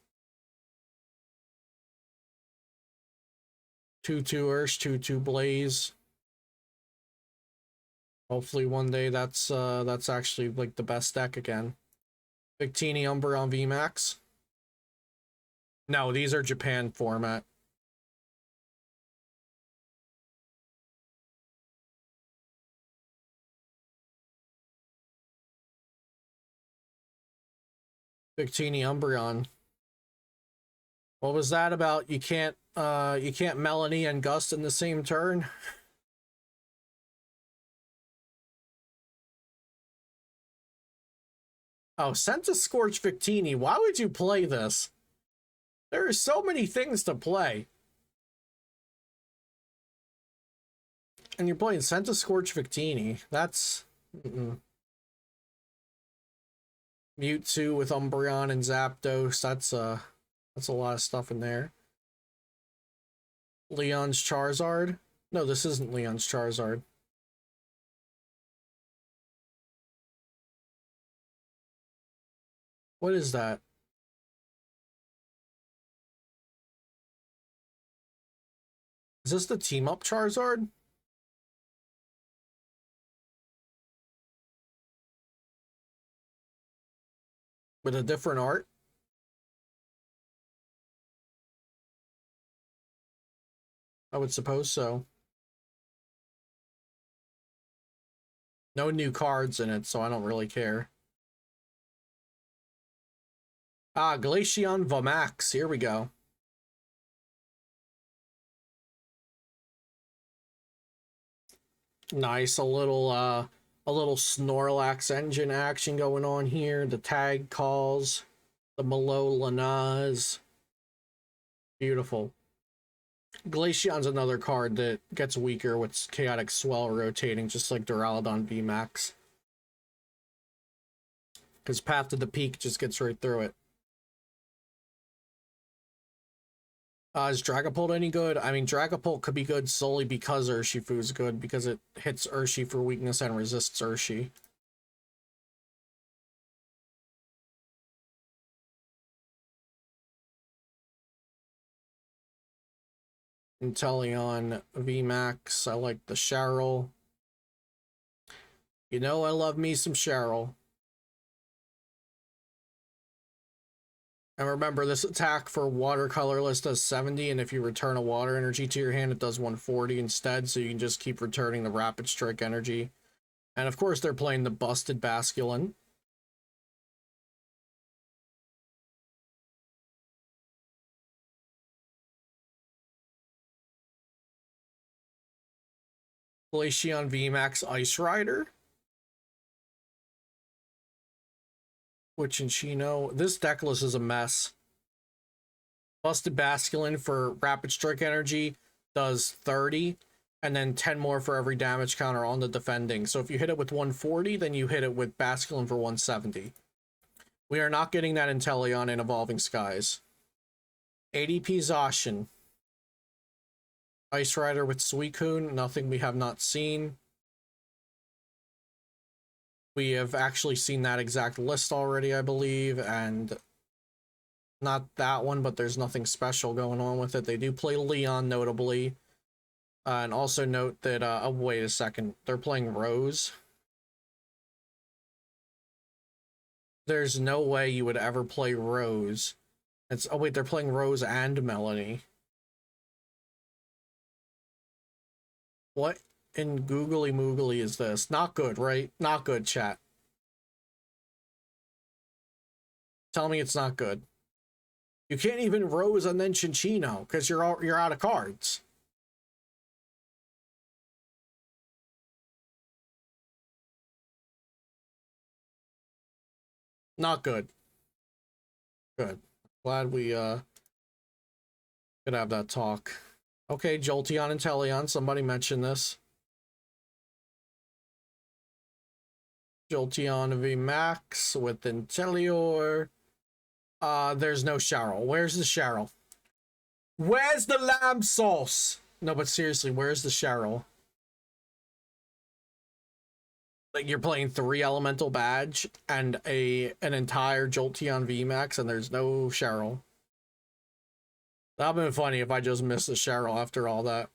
2/2 Ursh, 2/2 Blaze. Hopefully one day that's actually like the best deck again. Victini Umbreon VMAX. No, these are Japan format. Victini Umbreon. What was that about? You can't Melanie and Gust in the same turn? Oh, Senta Scorch Victini. Why would you play this? There are so many things to play. And you're playing Senta Scorch Victini. That's... Mewtwo with Umbreon and Zapdos. That's a lot of stuff in there. Leon's Charizard. No, this isn't Leon's Charizard. What is that? Is this the team up Charizard? With a different art? I would suppose so. No new cards in it, so I don't really care. Ah, Glaceon Vmax. Here we go. Nice, a little Snorlax engine action going on here. The tag calls, the Malolanaz. Beautiful. Glaceon's another card that gets weaker with Chaotic Swell rotating, just like Duraludon VMAX. Because Path to the Peak just gets right through it. Is Dragapult any good? I mean, Dragapult could be good solely because Urshifu's good, because it hits Urshi for weakness and resists Urshi. Inteleon VMAX. I like the Cheryl. You know I love me some Cheryl. And remember, this attack for watercolorless does 70, and if you return a water energy to your hand, it does 140 instead, so you can just keep returning the Rapid Strike energy. And of course, they're playing the busted Basculin. Glaceon VMAX Ice Rider. Wichinchino. This decklist is a mess. Busted Basculin for Rapid Strike energy does 30, and then 10 more for every damage counter on the defending. So if you hit it with 140, then you hit it with Basculin for 170. We are not getting that Inteleon in Evolving Skies. ADP Zacian. Ice Rider with Suicune, nothing we have not seen. We have actually seen that exact list already, I believe, and not that one, but there's nothing special going on with it. They do play Leon, notably. And also note that, oh, wait a second, they're playing Rose. There's no way you would ever play Rose. Oh wait, they're playing Rose and Melanie. What in googly moogly is this? Not good, right? Not good, chat. Tell me it's not good. You can't even Rose and then Chinchino because you're out of cards. Not good. Good. Glad we could have that talk. Okay, Jolteon and Inteleon. Somebody mentioned this. Jolteon VMAX with Inteleon. There's no Cheryl. Where's the Cheryl? Where's the lamb sauce? No, but seriously, where's the Cheryl? Like, you're playing 3 elemental badge and an entire Jolteon VMAX and there's no Cheryl. That'd have been funny if I just missed the Cheryl after all that.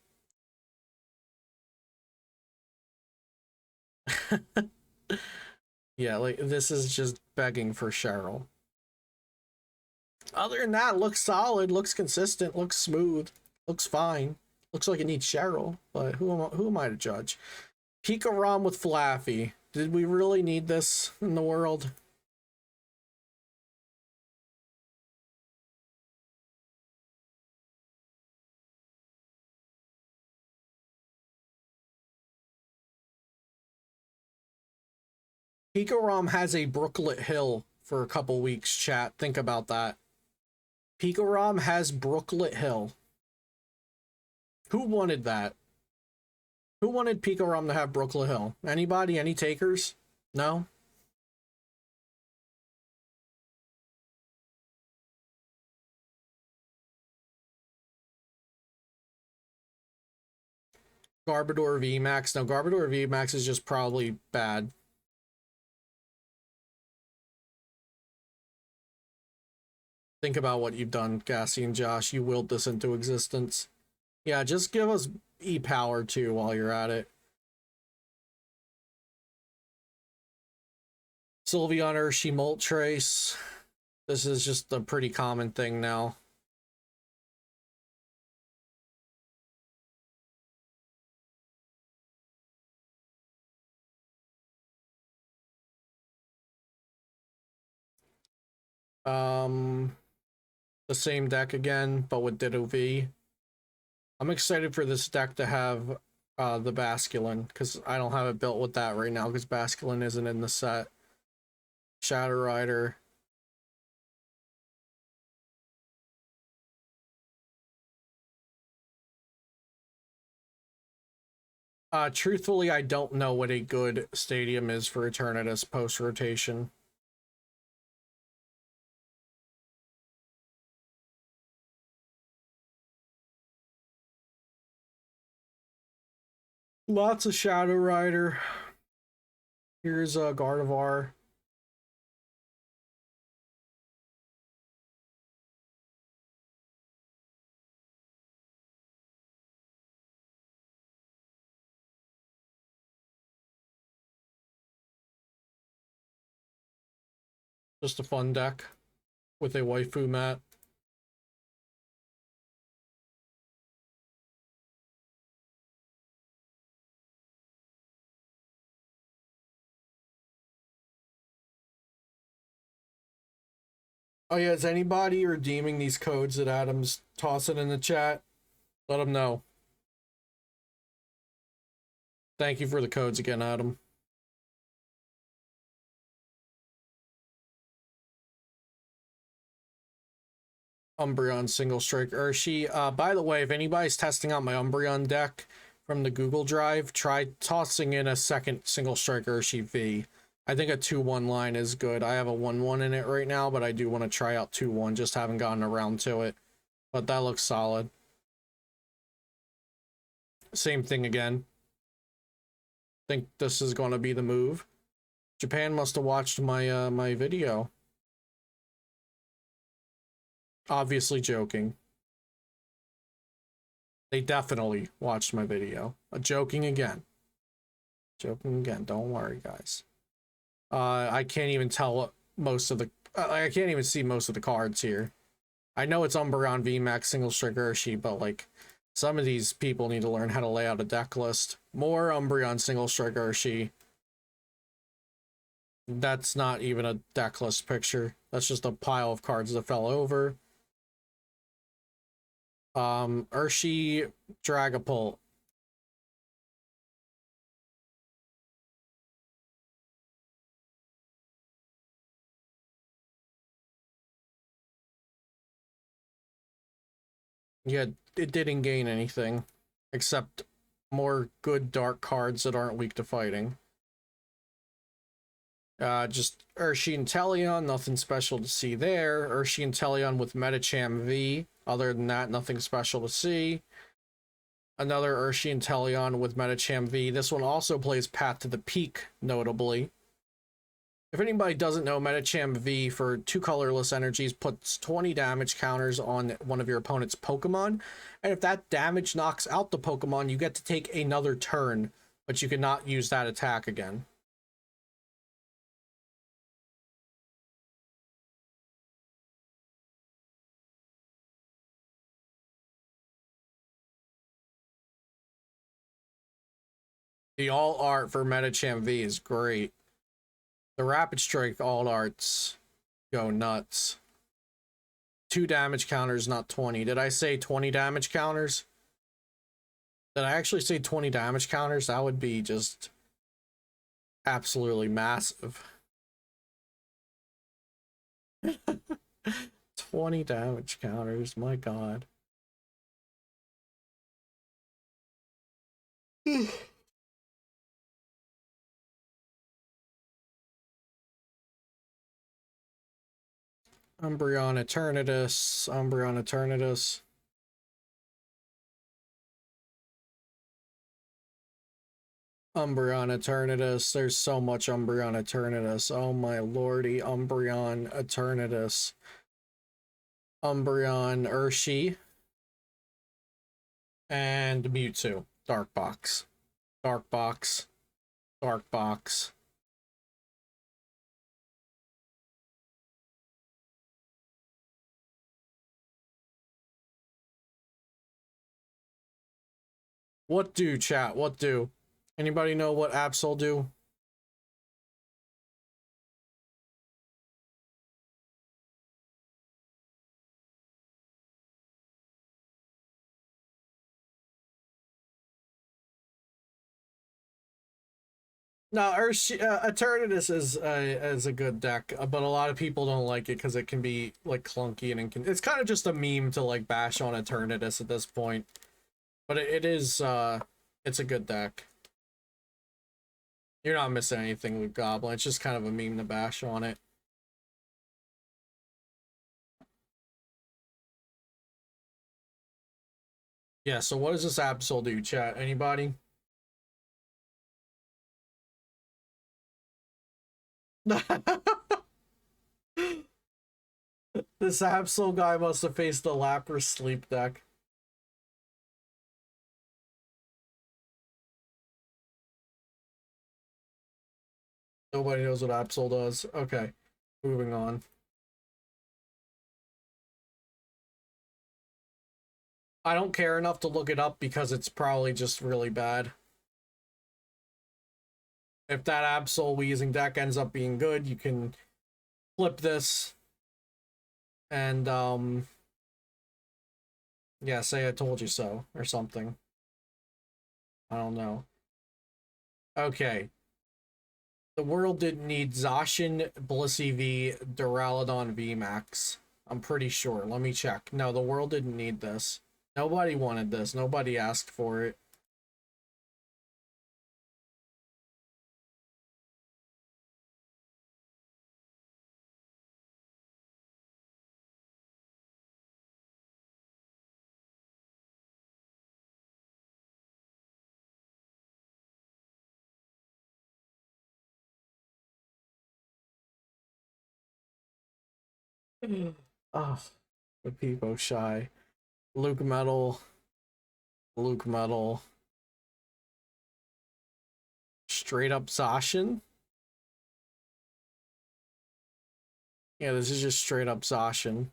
Yeah, like, this is just begging for Cheryl. Other than that, looks solid, looks consistent, looks smooth, looks fine. Looks like it needs Cheryl, but who am I to judge? Pikarom with Flaffy. Did we really need this in the world? Pikarom has a Brooklet Hill for a couple weeks, chat. Think about that. Pikarom has Brooklet Hill. Who wanted that? Who wanted Pikarom to have Brooklet Hill? Anybody? Any takers? No? Garbodor VMAX. No, Garbodor VMAX is just probably bad. Think about what you've done, Gassy and Josh. You willed this into existence. Yeah, just give us E-Power too while you're at it. Sylveon Urshi Moltres. This is just a pretty common thing now. The same deck again, but with Ditto V. I'm excited for this deck to have the Basculin, because I don't have it built with that right now, because Basculin isn't in the set. Shadow Rider. Truthfully, I don't know what a good stadium is for Eternatus post-rotation. Lots of Shadow Rider. Here's Gardevoir. Just a fun deck with a waifu mat. Oh yeah, is anybody redeeming these codes that Adam's tossing in the chat? Let him know. Thank you for the codes again, Adam. Umbreon single strike Urshi. By the way, if anybody's testing out my Umbreon deck from the Google Drive, try tossing in a second single strike Urshi V. I think a 2-1 line is good. I have a 1-1 in it right now, but I do want to try out 2-1. Just haven't gotten around to it. But that looks solid. Same thing again. Think this is going to be the move. Japan must have watched my my video. Obviously joking. They definitely watched my video. Joking again. Joking again. Don't worry, guys. I can't even tell most of the... I can't even see most of the cards here. I know it's Umbreon VMAX single strike Urshi, but like Some of these people need to learn how to lay out a deck list. More Umbreon single strike Urshi. That's not even a deck list picture. That's just a pile of cards that fell over. Urshi Dragapult. Yeah, it didn't gain anything. Except more good dark cards that aren't weak to fighting. Just Urshi Inteleon, nothing special to see there. Urshi Inteleon with Metacham V. Other than that, nothing special to see. Another Urshi Inteleon with Metacham V. This one also plays Path to the Peak, notably. If anybody doesn't know, Metacham V for 2 colorless energies puts 20 damage counters on one of your opponent's Pokemon. And if that damage knocks out the Pokemon, you get to take another turn, but you cannot use that attack again. The all art for Metacham V is great. The Rapid Strike all arts go nuts. 2 damage counters, not 20. Did I say 20 damage counters? Did I actually say 20 damage counters? That would be just absolutely massive. 20 damage counters, my god. Umbreon Eternatus, Umbreon Eternatus. Umbreon Eternatus. There's so much Umbreon Eternatus. Oh my lordy, Umbreon Eternatus. Umbreon Urshi. And Mewtwo. Dark Box. Dark Box. Dark Box. What do, chat? What do? Anybody know what Absol do? No, Eternatus is a good deck, but a lot of people don't like it because it can be like clunky and it's kind of just a meme to like bash on Eternatus at this point. But it is it's a good deck. You're not missing anything with Goblin. It's just kind of a meme to bash on it. Yeah, so what does this Absol do, chat? Anybody? This Absol guy must have faced the Lapras sleep deck. Nobody knows what Absol does. Okay, moving on. I don't care enough to look it up because it's probably just really bad. If that Absol Weezing deck ends up being good, you can flip this and yeah, say I told you so or something. I don't know. Okay. The world didn't need Zacian, Blissey V, Duraludon VMAX. I'm pretty sure. Let me check. No, the world didn't need this. Nobody wanted this. Nobody asked for it. Oh, the people shy. Luke Metal. Luke Metal. Straight up Zacian. Yeah, this is just straight up Zacian.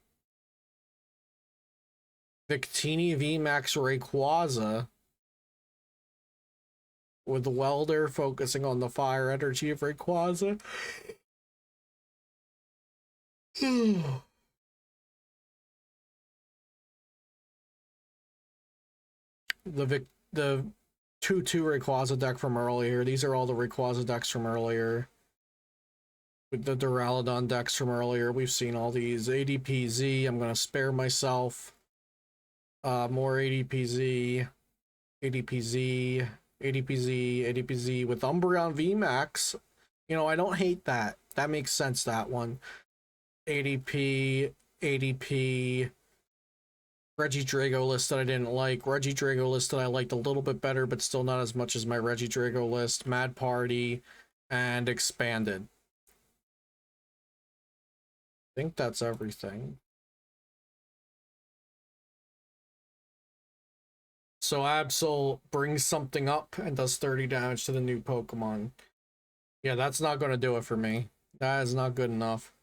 Victini VMAX Rayquaza with Welder focusing on the fire energy of Rayquaza. The 2/2 Rayquaza deck from earlier. These are all the Rayquaza decks from earlier. With the Duraludon decks from earlier, we've seen all these. ADPZ, I'm gonna spare myself. More ADPZ, ADPZ, ADPZ, ADPZ with Umbreon VMAX. You know, I don't hate that. That makes sense, that one. ADP, ADP, Regidrago list that I didn't like. Regidrago list that I liked a little bit better, but still not as much as my Regidrago list. Mad Party, and Expanded. I think that's everything. So Absol brings something up and does 30 damage to the new Pokemon. Yeah, that's not going to do it for me. That is not good enough.